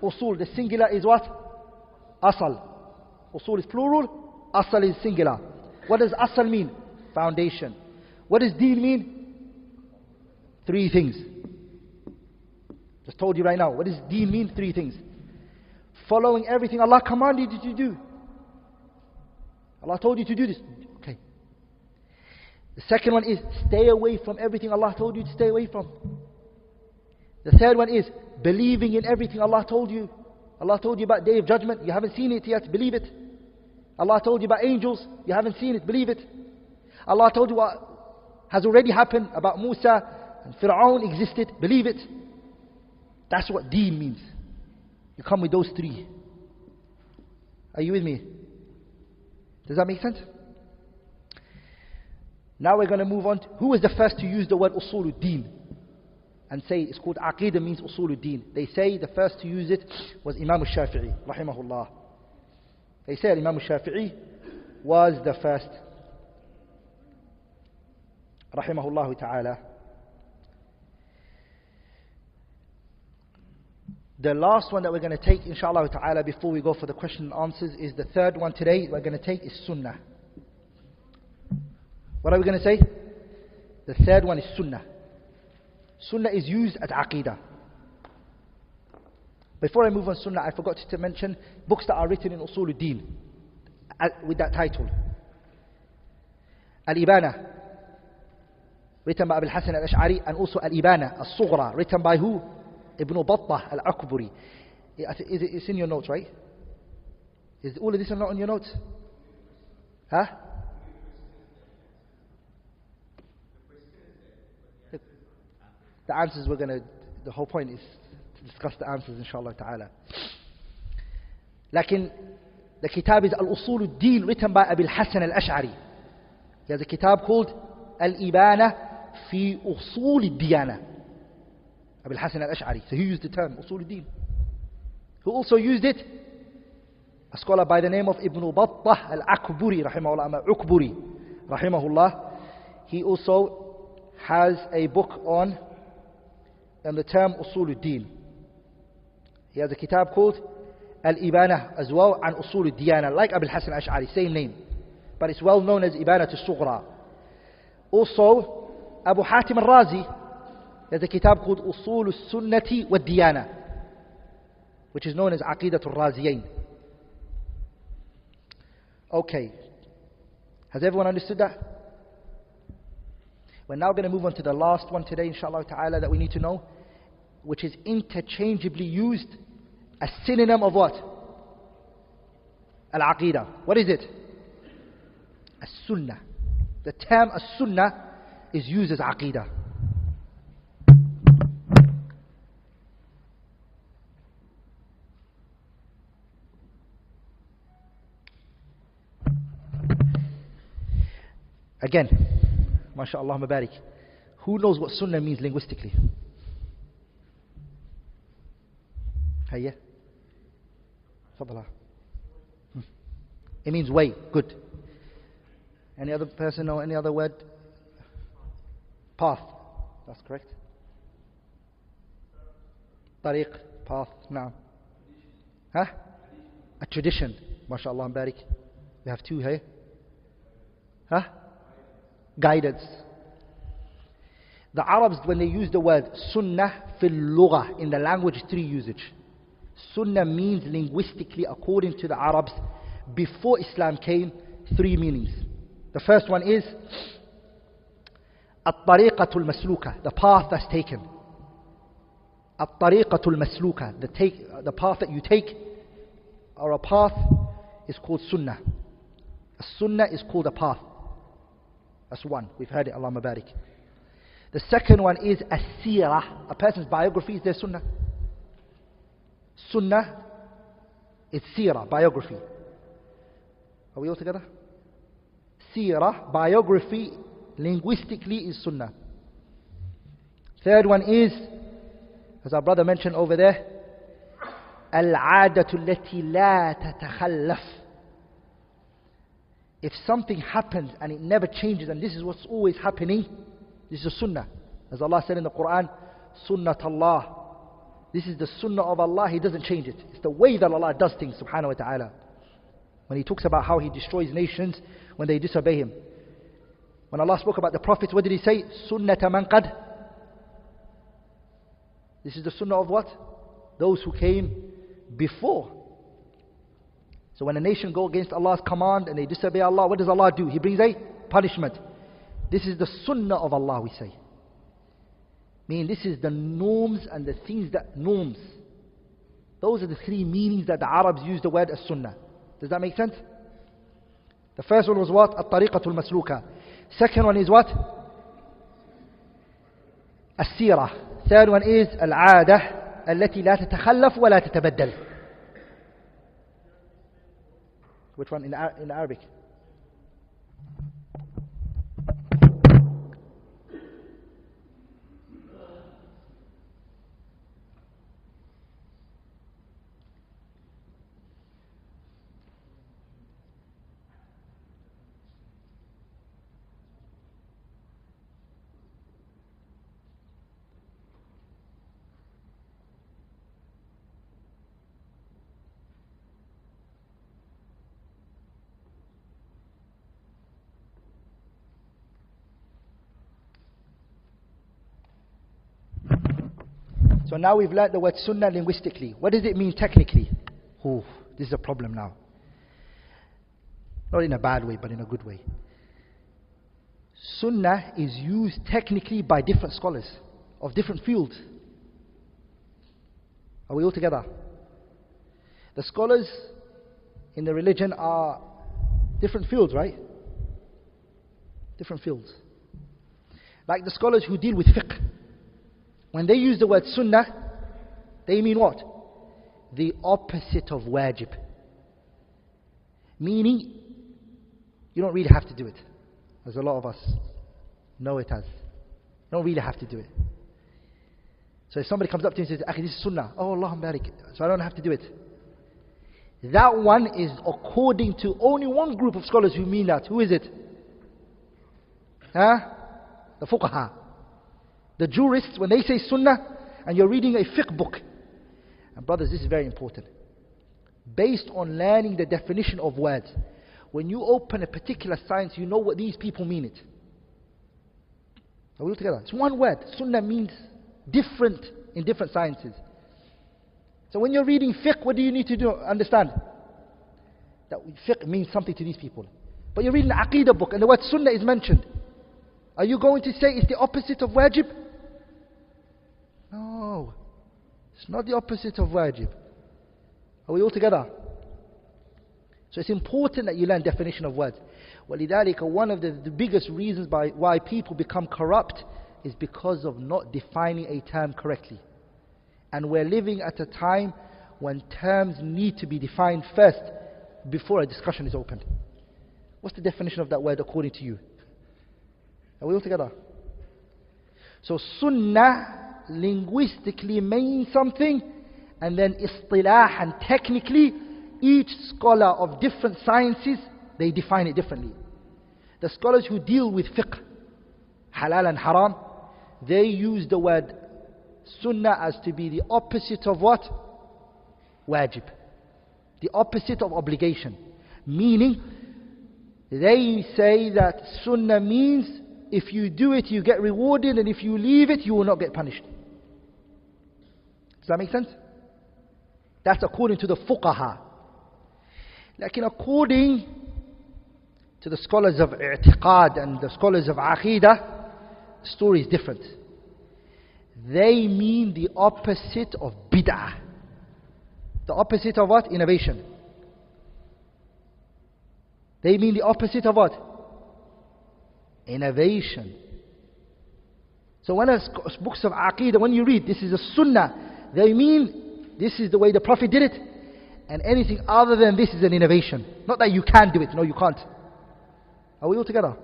Usul. The singular is what? Asal. Usul is plural, asal is singular. What does asal mean? Foundation. What does deen mean? 3 things. Just told you right now. What does deen mean? 3 things. Following everything Allah commanded you to do. Allah told you to do this. Okay. The second one is stay away from everything Allah told you to stay away from. The third one is believing in everything Allah told you. Allah told you about Day of Judgment. You haven't seen it yet. Believe it. Allah told you about angels. You haven't seen it. Believe it. Allah told you what has already happened about Musa and Fir'aun existed. Believe it. That's what deen means. You come with those 3. Are you with me? Does that make sense? Now we're going to move on to who was the first to use the word usuluddin and say it's called aqidah means usuluddin. They say the first to use it was Imam al-Shafi'i rahimahullah. They say Imam al-Shafi'i was the first rahimahullah ta'ala. The last one that we're going to take inshallah ta'ala before we go for the question and answers is the third one today we're going to take is sunnah. What are we going to say? The third one is sunnah. Sunnah is used as aqidah. Before I move on sunnah, I forgot to mention books that are written in usuluddin with that title. Al-Ibana, written by ᴬᵗ-ᵀᵃ al-Ash'ari, and also Al-Ibana, Al-Sughra, written by who? ابن al-Akbari. It's in your notes, right? Is all of this not on your notes? Huh? The answers the whole point is to discuss the answers inshallah ta'ala. Lakin, the kitab is Al-Usul al-Din written by ᴬᵗ-ᵀᵃ al-Ash'ari. He has a kitab called Al-Ibana fi Usul al-Diyana. ᴬᵗ-ᵀᵃ al-Ash'ari. So he used the term Usul al-Din. Who also used it? A scholar by the name of Ibn Battah al-Akbari rahimahullah. He also has a book on the term Usul al-Din. He has a kitab called Al-Ibana as well, and Usul al-Diyana, like ᴬᵗ-ᵀᵃ al-Ash'ari, same name. But it's well known as Ibana al-Sughra. Also, Abu Hatim al-Razi, there's a kitab called Usul al-Sunnati wa-Diyana, which is known as Aqidat al-Raziyain. Okay. Has everyone understood that? We're now going to move on to the last one today, inshallah ta'ala, that we need to know, which is interchangeably used as synonym of what? Al-Aqidah. What is it? As-Sunnah. The term As-Sunnah is used as Aqidah. Again, MashaAllah Mabarik. Who knows what Sunnah means linguistically? Hayya? Fadala. It means way, good. Any other person know any other word? Path. That's correct. Tariq, path, now. Huh? A tradition. MashaAllah Mabarik. We have 2 here. Huh? Guidance. The Arabs, when they use the word Sunnah fil lugha, in the language 3 usage. Sunnah means linguistically, according to the Arabs, before Islam came, 3 meanings. The first one is At-tariqatul masluka, the path that's taken. At-tariqatul masluka, the path that you take, or a path, is called Sunnah. A Sunnah is called a path. That's one. We've heard it. Allah Mabarik. The second one is as-sirah. A person's biography is their Sunnah. Sunnah is sirah, biography. Are we all together? Sirah, biography, linguistically is Sunnah. Third one is, as our brother mentioned over there, al-'adatu allati la tatakhallaf. If something happens and it never changes, and this is what's always happening, this is a Sunnah. As Allah said in the Quran, Sunnat Allah This is the sunnah of Allah, He doesn't change it. It's the way that Allah does things, subhanahu wa ta'ala. When He talks about how He destroys nations when they disobey Him. When Allah spoke about the prophets, what did He say? Sunnata man qad. This is the sunnah of what? Those who came before. So when a nation go against Allah's command and they disobey Allah, what does Allah do? He brings a punishment. This is the sunnah of Allah, we say. Meaning this is the norms and the things that norms. Those are the three meanings that the Arabs use the word as sunnah. Does that make sense? The first one was what? At-tariqatul masluka. Second one is what? As-sirah. Third one is al-'adah التي لا تتخلف ولا تتبدل. Which one in Arabic? So now we've learned the word sunnah linguistically. What does it mean technically? Oh, this is a problem now. Not in a bad way, but in a good way. Sunnah is used technically by different scholars of different fields. Are we all together? The scholars in the religion are different fields, right? Different fields. Like the scholars who deal with fiqh. When they use the word sunnah, they mean what? The opposite of wajib. Meaning, you don't really have to do it. As a lot of us know it as. You don't really have to do it. So if somebody comes up to you and says, Akhi, this is sunnah. Oh, Allahumma barik. So I don't have to do it. That one is according to only one group of scholars who mean that. Who is it? The fuqaha. The jurists, when they say sunnah, and you're reading a fiqh book. And brothers, this is very important. Based on learning the definition of words. When you open a particular science, you know what these people mean it. Are we all together? It's one word. Sunnah means different in different sciences. So when you're reading fiqh, what do you need to do? Understand that fiqh means something to these people. But you're reading an aqidah book and the word sunnah is mentioned. Are you going to say it's the opposite of wajib? No. It's not the opposite of wajib. Are we all together? So it's important that you learn definition of words. وَلِذَلِكَ one of the biggest reasons why people become corrupt is because of not defining a term correctly. And we're living at a time when terms need to be defined first before a discussion is opened. What's the definition of that word according to you? Are we all together? So sunnah linguistically means something, and then istilah and technically each scholar of different sciences, they define it differently. The scholars who deal with fiqh, halal and haram, they use the word sunnah as to be the opposite of what? Wajib. The opposite of obligation. Meaning, they say that sunnah means if you do it, you get rewarded, and if you leave it, you will not get punished. Does that make sense? That's according to the fuqaha. Like according to the scholars of i'tiqad and the scholars of aqidah, the story is different. They mean the opposite of bid'ah. The opposite of what? Innovation. They mean the opposite of what? Innovation. So when books of aqidah, when you read this is a sunnah, they mean this is the way the Prophet did it, and anything other than this is an innovation. Not that you can do it, no you can't. Are we all together?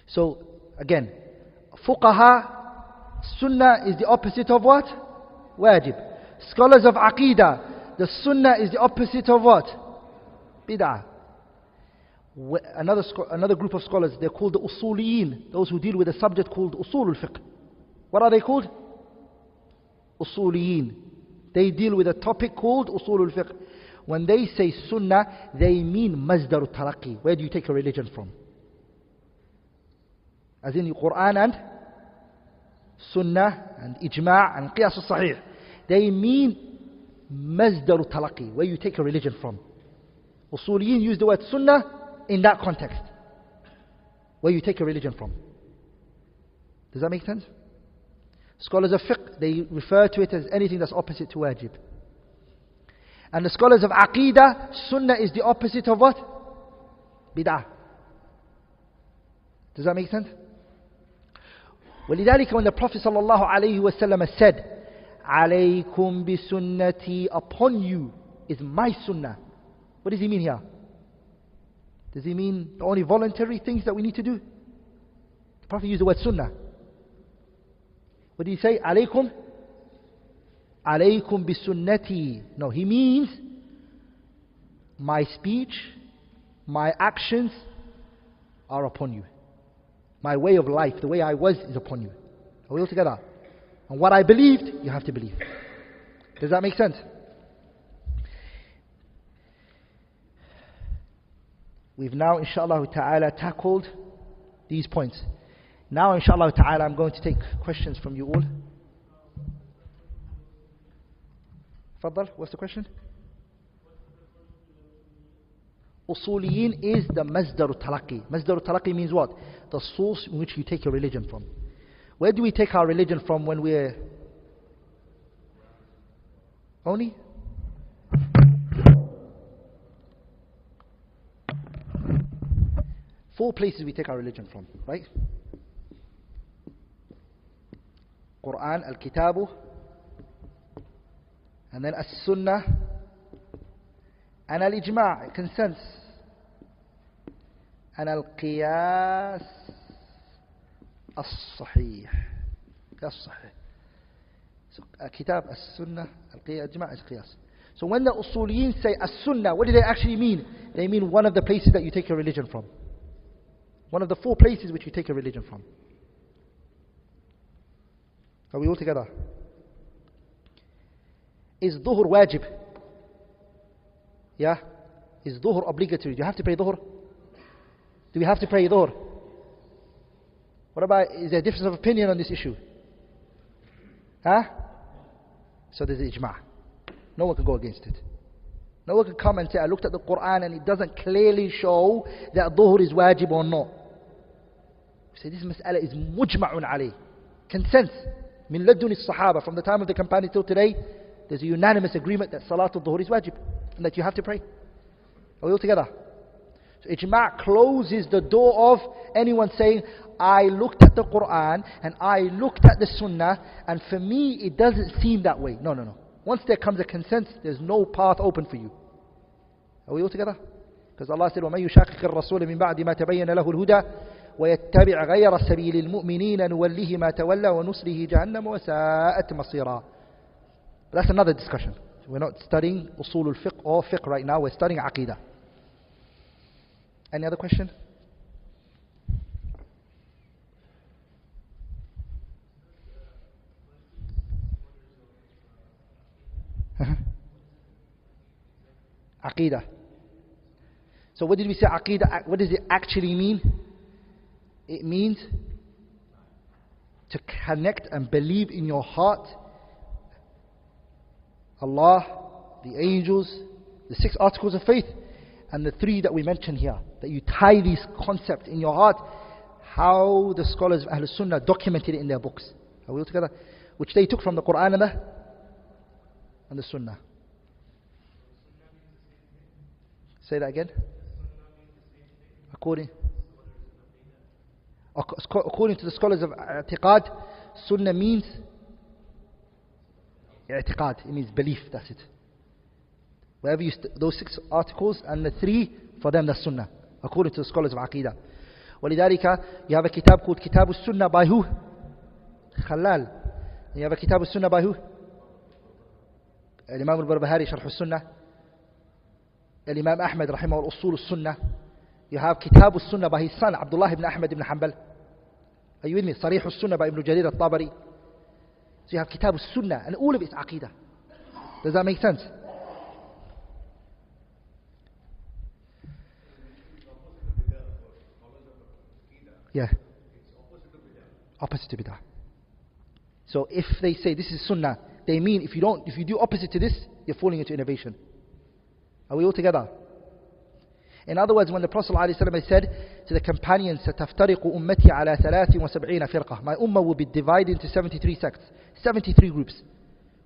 So again, fuqaha, sunnah is the opposite of what? Wajib. Scholars of aqidah, the sunnah is the opposite of what? Bid'ah. Another group of scholars, they're called the usuliyin, those who deal with a subject called usul al-fiqh. What are they called? Usuliyin. They deal with a topic called Usul al-Fiqh. When they say Sunnah, they mean Masdar al-Talaqi. Where do you take a religion from? As in Quran and Sunnah and Ijma' and Qiyas al-Sahih. They mean Masdar al-Talaqi, where you take a religion from. Usuliyin use the word Sunnah in that context, where you take a religion from. Does that make sense? Scholars of fiqh, they refer to it as anything that's opposite to wajib. And the scholars of Aqidah, Sunnah is the opposite of what? Bid'ah. Does that make sense? ولذلك when the Prophet ﷺ said, عَلَيْكُمْ بِسُنَّتِي, upon you is my sunnah. What does he mean here? Does he mean the only voluntary things that we need to do? The Prophet used the word sunnah. What did he say? Alaykum? Alaykum bisunnati. No, he means my speech, my actions are upon you. My way of life, the way I was, is upon you. Are we all together? And what I believed, you have to believe. Does that make sense? We've now, inshallah ta'ala, tackled these points. Now, inshallah ta'ala, I'm going to take questions from you all. Faddal, what's the question? Usuliyin is the Masdar al-Talaqi. Masdar al-Talaqi means what? The source in which you take your religion from. Where do we take our religion from when we're only? Four places we take our religion from, right? Quran, Al-Kitabu, and then As-Sunnah, and Al-Ijma', consensus, and Al-Qiyas As-Sahih. As-Sahih. So, Al-Kitab, As-Sunnah, Al-Qiyas, Al-Ijma' Al-Qiyas. So when the Usuliyin say As-Sunnah, what do they actually mean? They mean one of the places that you take your religion from. One of the four places which you take your religion from. Are we all together? Is Dhuhr wajib? Yeah? Is Dhuhr obligatory? Do you have to pray Dhuhr? Do we have to pray Dhuhr? What about, is there a difference of opinion on this issue? Huh? So there's Ijma'. No one can go against it. No one can come and say, I looked at the Quran and it doesn't clearly show that Dhuhr is wajib or not. We say this mas'ala is mujma'un alayh. Consensus. Min ladun sahaba, from the time of the companions till today, there's a unanimous agreement that Salatul Dhuhr is wajib, and that you have to pray. Are we all together? So Ijma' closes the door of anyone saying, I looked at the Quran and I looked at the Sunnah, and for me it doesn't seem that way. No, no, no. Once there comes a consensus, there's no path open for you. Are we all together? Because Allah said, وَمَن يُشَاقِقِ الرَّسُولِ مِن بَعْدِ مَا تَبَيَّنَ لَهُ الْهُدَى وَيَتَّبِعْ غَيْرَ سَبِيلِ الْمُؤْمِنِينَ نُوَلِّهِ مَا تَوَلَّى وَنُصْلِهِ جَهَنَّمَ وَسَاءَتْ مَصِيرًا. That's another discussion. We're not studying usul al-fiqh or fiqh right now, we're studying aqidah. Any other question? Aqidah. So what did we say aqidah? What does it actually mean? It means to connect and believe in your heart Allah, the angels, the 6 articles of faith, and the 3 that we mentioned here. That you tie these concepts in your heart, how the scholars of Ahlul Sunnah documented it in their books. Are we all together? Which they took from the Quran and the Sunnah. Say that again. According to the scholars of i'tiqad, Sunnah means i'tiqad. It means belief. That's it. Wherever you those 6 articles and the 3, for them that's Sunnah, according to the scholars of Aqidah. ولذلك you have a kitab called Kitab al-Sunnah by who? Khalal. You have a Kitab al-Sunnah by who? Imam al-Barbahari Sharh al-Sunnah. Imam Ahmad rahimahullah Usul al-Sunnah. You have Kitab al-Sunnah by his son Abdullah ibn Ahmad ibn Hanbal. Are you with me? Sarih al-Sunnah by Ibn Jarir al-Tabari. So you have Kitab al-Sunnah, and all of it's Aqidah. Does that make sense? Yeah. Opposite to bid'ah. So if they say this is Sunnah, they mean if you do opposite to this, you're falling into innovation. Are we all together? In other words, when the Prophet ﷺ said to the companions, سَتَفْتَرِقُ أُمَّتِي عَلَى 73 فِرْقَةٍ, my ummah will be divided into 73 sects, 73 groups.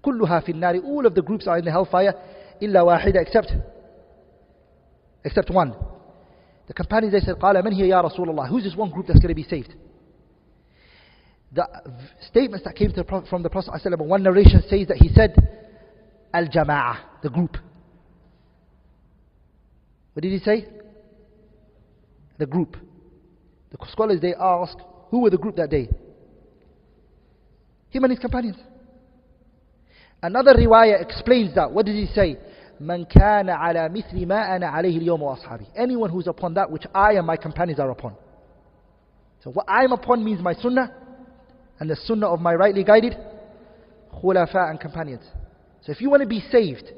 كُلُّهَا فِي النَّارِ, all of the groups are in the hellfire, إِلَّا وَاحِدَ, except one. The companions, they said, قَالَ مَنْ هِيَ يَا رَسُولَ اللَّهِ, who's this one group that's going to be saved? The statements that came from the Prophet ﷺ, one narration says that he said, Al-Jama'ah, the group. What did he say? The group. The scholars, they asked, who were the group that day? Him and his companions. Another riwayah explains that. What did he say? من كان على مثل ما أنا عليه اليوم وأصحابي. Anyone who's upon that which I and my companions are upon. So what I am upon means my sunnah, and the sunnah of my rightly guided khulafa and companions. So if you want to be saved,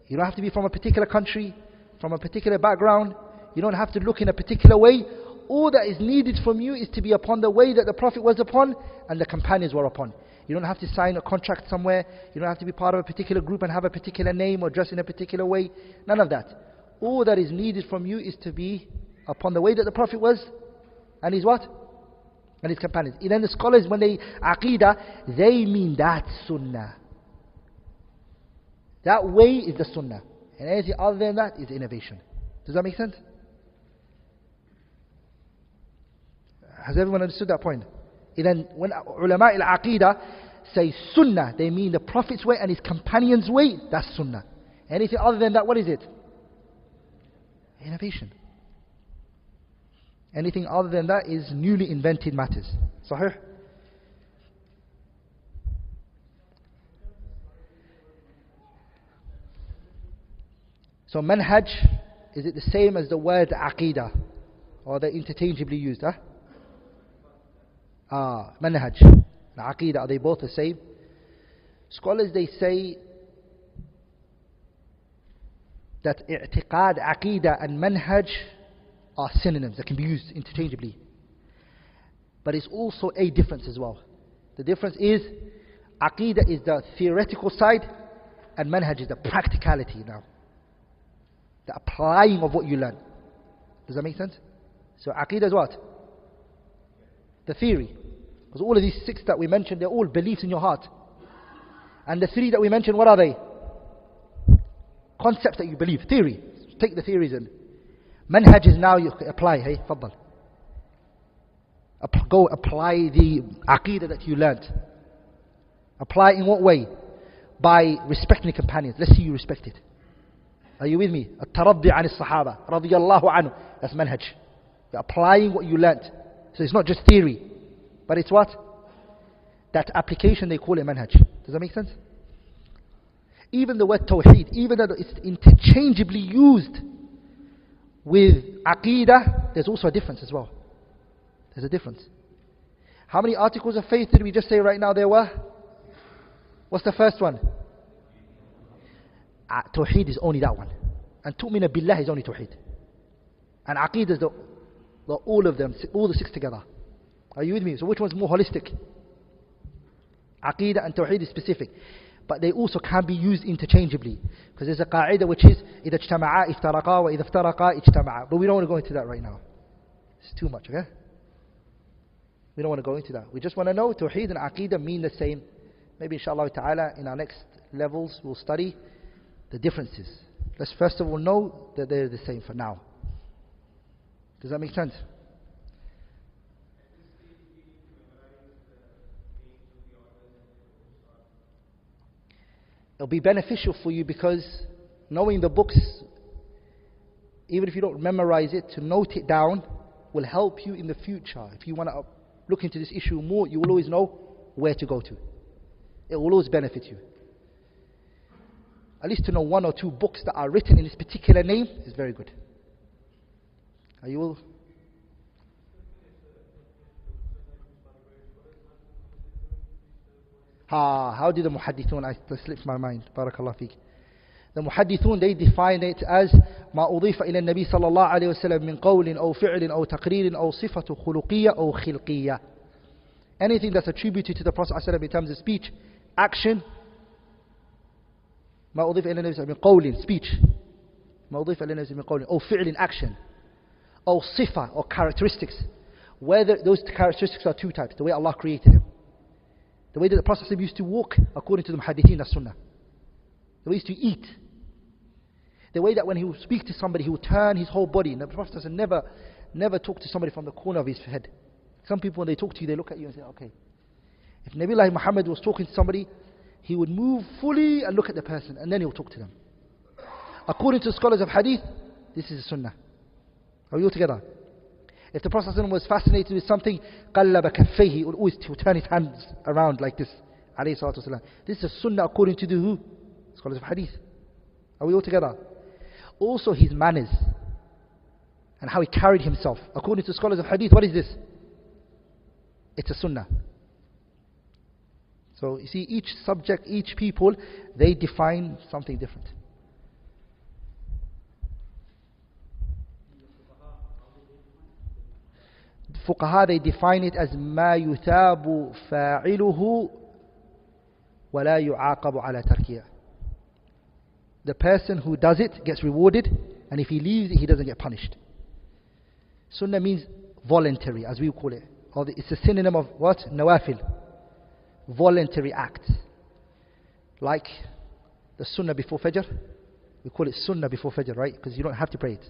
you don't have to be from a particular country, from a particular background. You don't have to look in a particular way. All that is needed from you is to be upon the way that the Prophet was upon and the companions were upon. You don't have to sign a contract somewhere. You don't have to be part of a particular group and have a particular name or dress in a particular way. None of that. All that is needed from you is to be upon the way that the Prophet was and his what? And his companions. And then the scholars, when they Aqidah, they mean that Sunnah. That way is the Sunnah. And anything other than that is innovation. Does that make sense? Has everyone understood that point? And then when ulama al-Aqidah say Sunnah, they mean the Prophet's way and his companions' way. That's Sunnah. Anything other than that, what is it? Innovation. Anything other than that is newly invented matters. Sahih? So manhaj, is it the same as the word aqidah? Or are they interchangeably used? Manhaj and aqidah, are they both the same? Scholars, they say that i'tiqad, aqidah and manhaj are synonyms that can be used interchangeably. But it's also a difference as well. The difference is aqidah is the theoretical side and manhaj is the practicality now. The applying of what you learn. Does that make sense? So aqidah is what? The theory. Because all of these 6 that we mentioned, they're all beliefs in your heart. And the 3 that we mentioned, what are they? Concepts that you believe. Theory. Take the theories in. Manhaj is now you apply. Hey, faddal. Go apply the aqidah that you learnt. Apply in what way? By respecting the companions. Let's see you respect it. Are you with me? الترضي عن الصحابة رضي الله عنه. That's manhaj. You're applying what you learnt. So it's not just theory, but it's what? That application, they call it manhaj. Does that make sense? Even the word tawheed, even though it's interchangeably used with aqidah, there's also a difference as well. There's a difference. How many articles of faith did we just say right now there were? What's the first one? Tawheed is only that one. And tu'mina billah is only tawheed. And aqidah is all of them, all the 6 together. Are you with me? So which one's more holistic? Aqidah and tawheed is specific. But they also can be used interchangeably. Because there's a qa'idah which is إِذَا اجْتَمَعَا اِفْتَرَقَا وَإِذَا افْتَرَقَا اجْتَمَعَا. But we don't want to go into that right now. It's too much, okay? We don't want to go into that. We just want to know tawheed and aqidah mean the same. Maybe inshallah ta'ala in our next levels we'll study the differences. Let's first of all know that they're the same for now. Does that make sense? It'll be beneficial for you because knowing the books, even if you don't memorize it, to note it down will help you in the future. If you want to look into this issue more, you will always know where to go to. It will always benefit you. At least to know 1 or 2 books that are written in this particular name is very good. Are you all? How do the muhaddithun, that slips my mind, barakallah feek. The muhaddithun, they define it as ما أضيف إلى النبي صلى الله عليه وسلم من قول أو فعل أو تقرير أو صفة خلقية أو خلقية. Anything that's attributed to the Prophet ﷺ in terms of speech, action. ما أضيف إلى النبي من قول, speech. ما أضيف إلى النبي من قول أو فعل, action. Or صفة, or characteristics. Whether those characteristics are two types, the way Allah created him. The way that the Prophet ﷺ used to walk, according to the muhaddithin, that's sunnah. The way he used to eat. The way that when he would speak to somebody, he would turn his whole body. And the Prophet ﷺ never talked to somebody from the corner of his head. Some people, when they talk to you, they look at you and say, okay. If Nabi Muhammad was talking to somebody, he would move fully and look at the person, and then he would talk to them. According to scholars of hadith, this is a sunnah. Are we all together? If the Prophet ﷺ was fascinated with something, قَلَّبَ كَفَّيْهِ, he would turn his hands around like this. This is a sunnah according to the who? Scholars of hadith. Are we all together? Also his manners and how he carried himself. According to scholars of hadith, what is this? It's a sunnah. So you see, each subject, each people, they define something different. Fuqaha, they define it as ما يثاب فاعله ولا يعاقب على تركه. The person who does it gets rewarded, and if he leaves it, he doesn't get punished. Sunnah means voluntary, as we call it. It's a synonym of what? Nawafil. Voluntary acts. Like the sunnah before Fajr. We call it sunnah before Fajr, right? Because you don't have to pray it.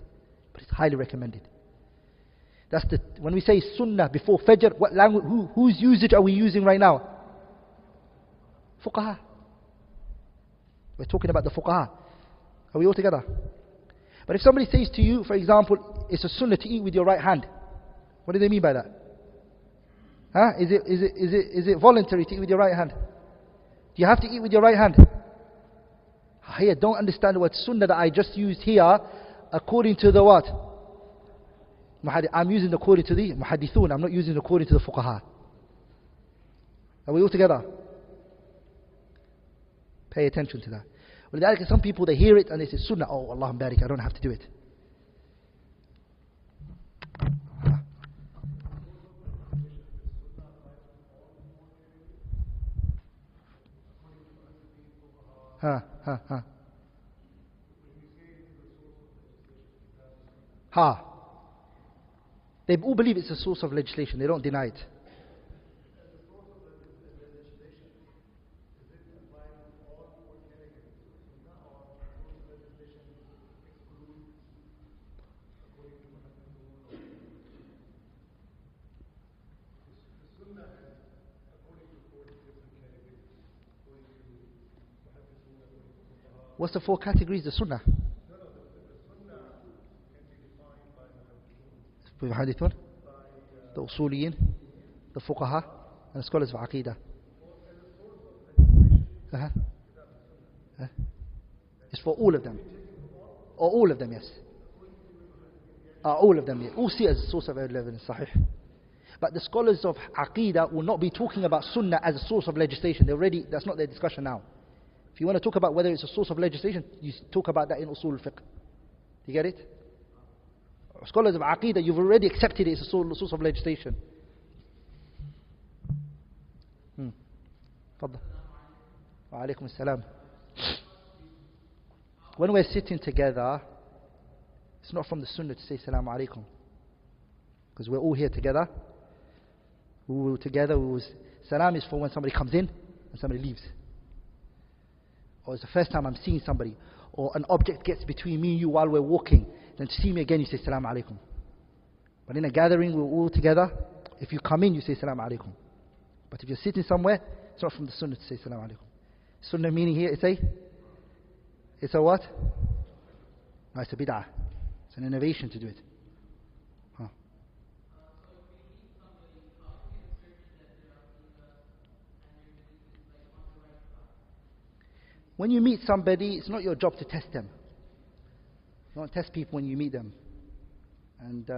But it's highly recommended. When we say sunnah before Fajr, what language, whose usage are we using right now? Fuqaha. We're talking about the fuqaha. Are we all together? But if somebody says to you, for example, it's a sunnah to eat with your right hand, what do they mean by that? Is it voluntary to eat with your right hand? Do you have to eat with your right hand? Here, don't understand the word sunnah that I just used here according to the what? I'm using according to the muhaddithun. I'm not using according to the fuqaha. Are we all together? Pay attention to that. ولذلك some people, they hear it and they say sunnah, oh Allah barik, I don't have to do it. They all believe it's a source of legislation. They don't deny it. What's the 4 categories? The sunnah. The muhaddithun, the usuliyin, the fuqaha, and the scholars of aqidah. It's for all of them. Or all of them, yes. All of them, yes. All see it as a source of evidence, sahih. But the scholars of aqidah will not be talking about sunnah as a source of legislation. That's not their discussion now. If you want to talk about whether it's a source of legislation, you talk about that in usul al-fiqh. You get it? Scholars of aqidah, you've already accepted it as a source of legislation. Fadda. Wa alaikum as-salam. When we're sitting together, it's not from the sunnah to say salamu alaikum. Because we're all here together. We're together. Salam is for when somebody comes in and somebody leaves. Or it's the first time I'm seeing somebody, or an object gets between me and you while we're walking, then to see me again you say Salaam alaikum. But in a gathering we're all together, if you come in you say Salaam alaikum. But if you're sitting somewhere, it's not from the sunnah to say Salaam alaikum. Sunnah meaning here, it's a what? No, it's a bid'ah. It's an innovation to do it. When you meet somebody, it's not your job to test them. You don't test people when you meet them. And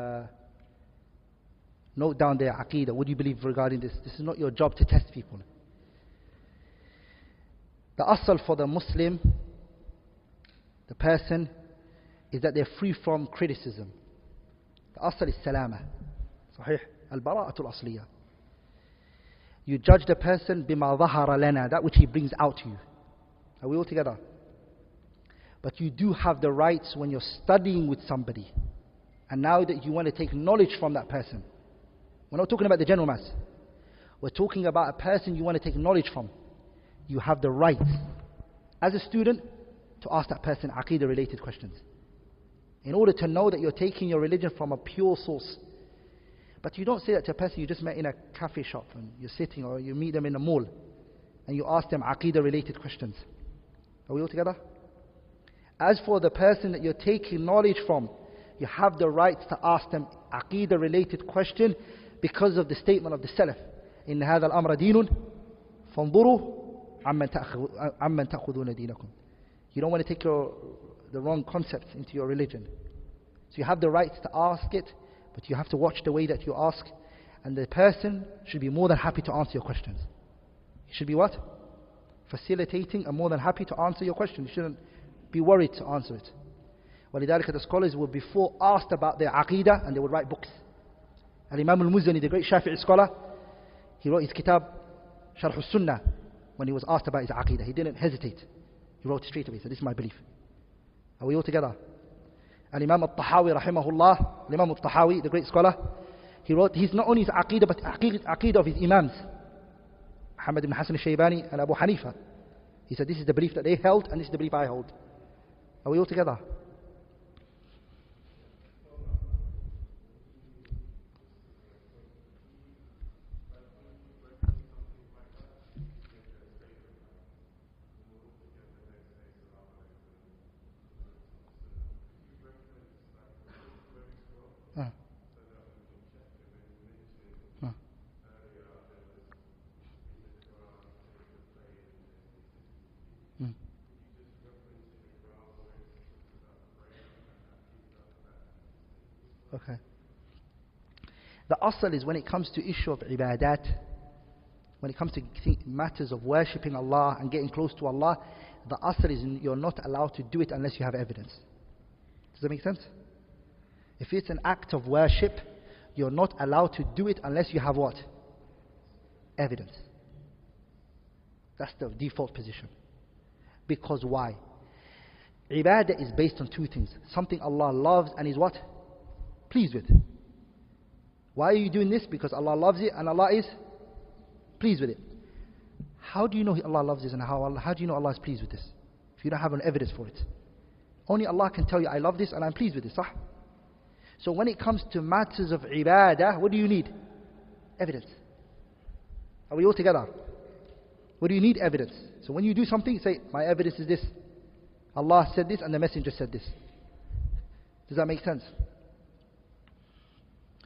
note down their aqidah. What do you believe regarding this? This is not your job to test people. The asl for the Muslim, the person, is that they're free from criticism. The asl is salama. Sahih. Al-bara'atul asliya. You judge the person bima dhahara lana, that which he brings out to you. Are we all together? But you do have the rights when you're studying with somebody, and now that you want to take knowledge from that person. We're not talking about the general mass. We're talking about a person you want to take knowledge from. You have the right, as a student, to ask that person aqeedah related questions, in order to know that you're taking your religion from a pure source. But you don't say that to a person you just met in a cafe shop, and you're sitting, or you meet them in a mall, and you ask them aqeedah related questions. Are we all together? As for the person that you're taking knowledge from, you have the right to ask them aqeedah related question, because of the statement of the Salaf, إن هذا الأمر دين فانظروا عمن تأخذون دينكم. You don't want to take the wrong concepts into your religion. So you have the right to ask it, but you have to watch the way that you ask, and the person should be more than happy to answer your questions. He should be what? Facilitating and more than happy to answer your question. You shouldn't be worried to answer it. ولذلك the scholars would before asked about their aqeedah, and they would write books. Al-Imam al-Muzani, the great Shafi'i scholar, he wrote his kitab Sharh al-Sunnah when he was asked about his aqeedah. He didn't hesitate. He wrote straight away. He said, this is my belief. Are we all together? Al-Imam al-Tahawi rahimahullah, Al-Imam al-Tahawi, the great scholar, he wrote, he's not only his aqeedah, but aqeedah of his imams, Muhammad ibn Hasan al-Shaybani and Abu Hanifa. He said, this is the belief that they held, and this is the belief I hold. Are we all together? Okay. The asl is when it comes to issue of ibadat, when it comes to matters of worshipping Allah and getting close to Allah, the asl is you're not allowed to do it unless you have evidence. Does that make sense? If it's an act of worship, you're not allowed to do it unless you have what? Evidence. That's the default position. Because why? Ibadah is based on two things. Something Allah loves and is what? Pleased with. Why are you doing this? Because Allah loves it and Allah is pleased with it. How do you know Allah loves this, and how do you know Allah is pleased with this, if you don't have an evidence for it? Only Allah can tell you, I love this and I'm pleased with this. Sah? So when it comes to matters of ibadah, what do you need? Evidence. Are we all together? What do you need? Evidence. So when you do something, say, my evidence is this. Allah said this and the Messenger said this. Does that make sense?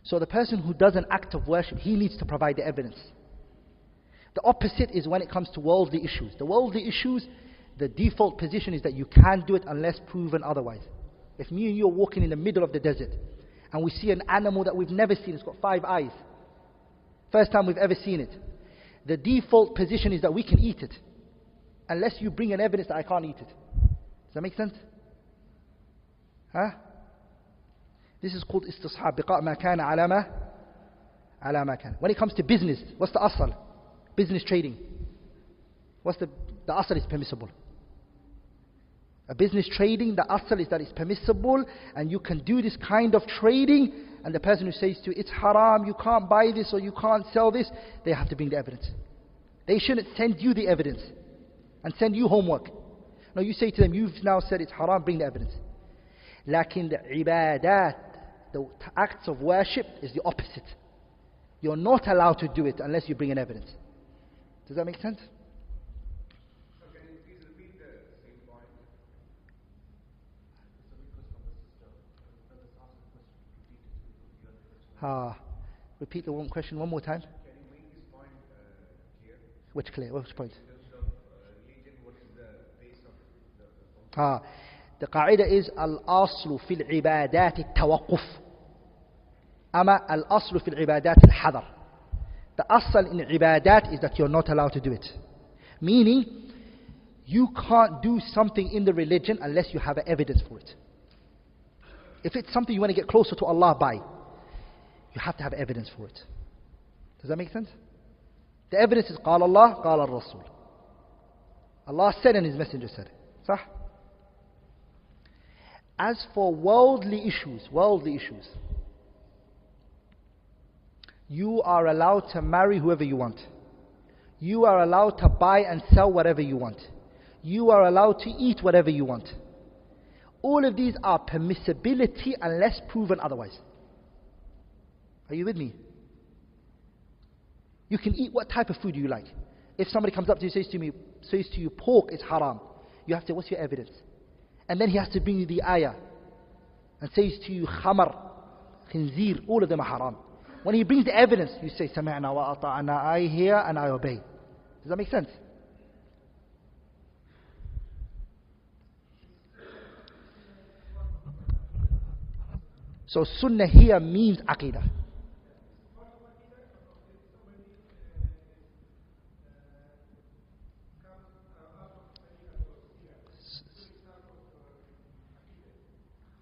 So the person who does an act of worship, he needs to provide the evidence. The opposite is when it comes to worldly issues. The worldly issues, the default position is that you can't do it unless proven otherwise. If me and you are walking in the middle of the desert, and we see an animal that we've never seen, it's got 5 eyes. First time we've ever seen it. The default position is that we can eat it, unless you bring an evidence that I can't eat it. Does that make sense? Huh? This is called istishab, biqa' ma kana ala ma kana. When it comes to business, what's the asal? Business trading. What's the asal is permissible. A business trading, the asal is that it's permissible, and you can do this kind of trading, and the person who says to you, it's haram, you can't buy this or you can't sell this, they have to bring the evidence. They shouldn't send you the evidence and send you homework. No, you say to them, you've now said it's haram, bring the evidence. Lakin the ibadat, the acts of worship, is the opposite. You're not allowed to do it unless you bring an evidence. Does that make sense? So can you please repeat the same point? Repeat the one question one more time. Can you make this point clear? Which clear? Which point? In terms of religion, what is the base of the The qaida is al-aslu fil ibadat al-tawaqquf. Ama al-aslu fil ibadat al-hadar. The asal in ibadat is that you're not allowed to do it. Meaning, You can't do something in the religion unless you have evidence for it. If it's something you want to get closer to Allah by, you have to have evidence for it. Does that make sense? The evidence is قال Allah, قال الرسول. Allah said and His Messenger said. صح? As for worldly issues, you are allowed to marry whoever you want. You are allowed to buy and sell whatever you want. You are allowed to eat whatever you want. All of these are permissibility unless proven otherwise. Are you with me? You can eat what type of food you like. If somebody comes up to you and says to you, pork is haram, you have to say, what's your evidence? And then he has to bring you the ayah and says to you, khamar, khinzir, all of them are haram. When he brings the evidence, you say, sami'na wa ata'na, I hear and I obey. Does that make sense? So sunnah here means aqidah.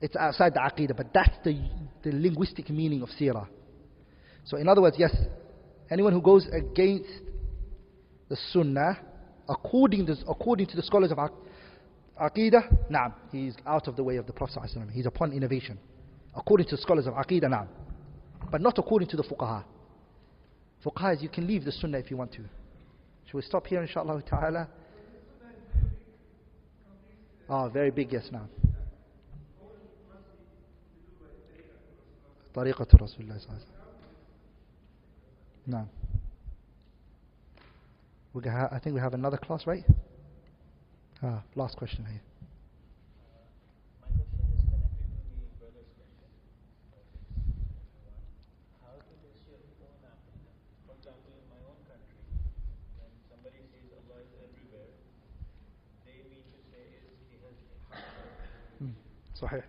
It's outside the aqidah, but that's the linguistic meaning of seerah. So in other words, yes, anyone who goes against the sunnah, according to the scholars of aqidah, na'am, he's out of the way of the Prophet ﷺ. He's upon innovation. According to the scholars of aqidah, na'am. But not according to the fuqaha. Fuqaha is you can leave the sunnah if you want to. Shall we stop here inshallah ta'ala? Oh, very big yes now. طريقة رسول الله صلى الله عليه وسلم. نعم. I think we have another class, right? Last question here. My question is connected to the brother's question. How to test your own aqidah? For example, in my own country, when somebody says Allah is everywhere, they mean to say He has صحيح.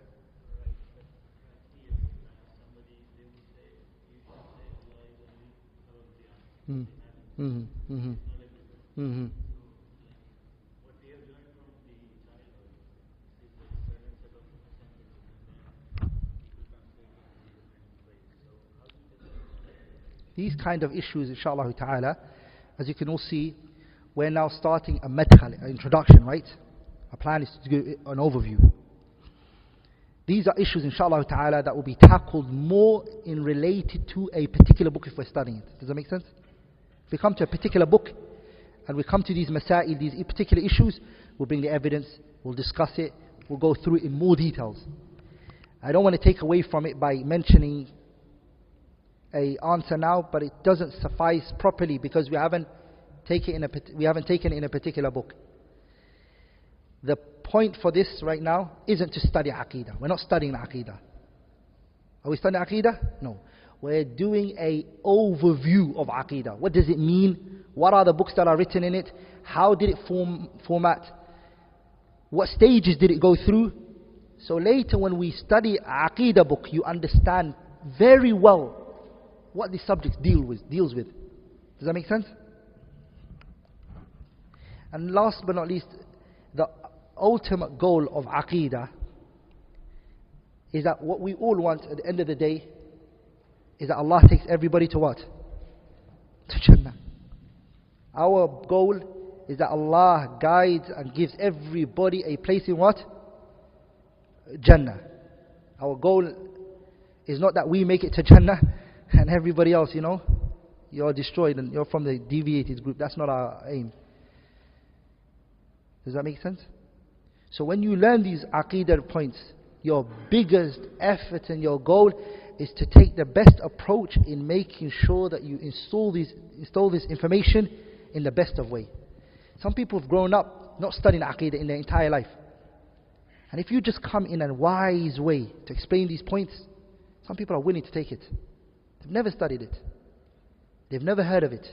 These kind of issues, inshallah ta'ala, as you can all see, we're now starting a ᴬᵗ-ᵀᵃ, an introduction, right? Our plan is to do an overview. These are issues, inshallah ta'ala, that will be tackled more in related to a particular book if we're studying it. Does that make sense? If we come to a particular book and we come to these masail, these particular issues, we'll bring the evidence, we'll discuss it, we'll go through it in more details. I don't want to take away from it by mentioning an answer now, but it doesn't suffice properly because we haven't taken it in a particular book. The point for this right now isn't to study aqidah. We're not studying aqidah. Are we studying aqidah? No. We're doing an overview of aqidah. What does it mean? What are the books that are written in it? How did it format? What stages did it go through? So later when we study aqidah book, you understand very well what the subject deals with. Does that make sense? And last but not least, the ultimate goal of aqidah is that what we all want at the end of the day is that Allah takes everybody to what? To Jannah. Our goal is that Allah guides and gives everybody a place in what? Jannah. Our goal is not that we make it to Jannah and everybody else, you're destroyed and you're from the deviated group. That's not our aim. Does that make sense? So when you learn these aqidah points, your biggest effort and your goal is to take the best approach in making sure that you install this information in the best of way. Some people have grown up not studying aqidah in their entire life. And if you just come in a wise way to explain these points, some people are willing to take it. They've never studied it. They've never heard of it.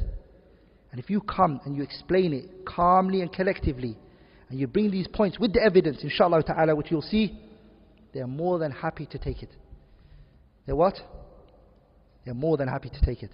And if you come and you explain it calmly and collectively, and you bring these points with the evidence, inshallah ta'ala, which you'll see, they're more than happy to take it. They're what? They're more than happy to take it.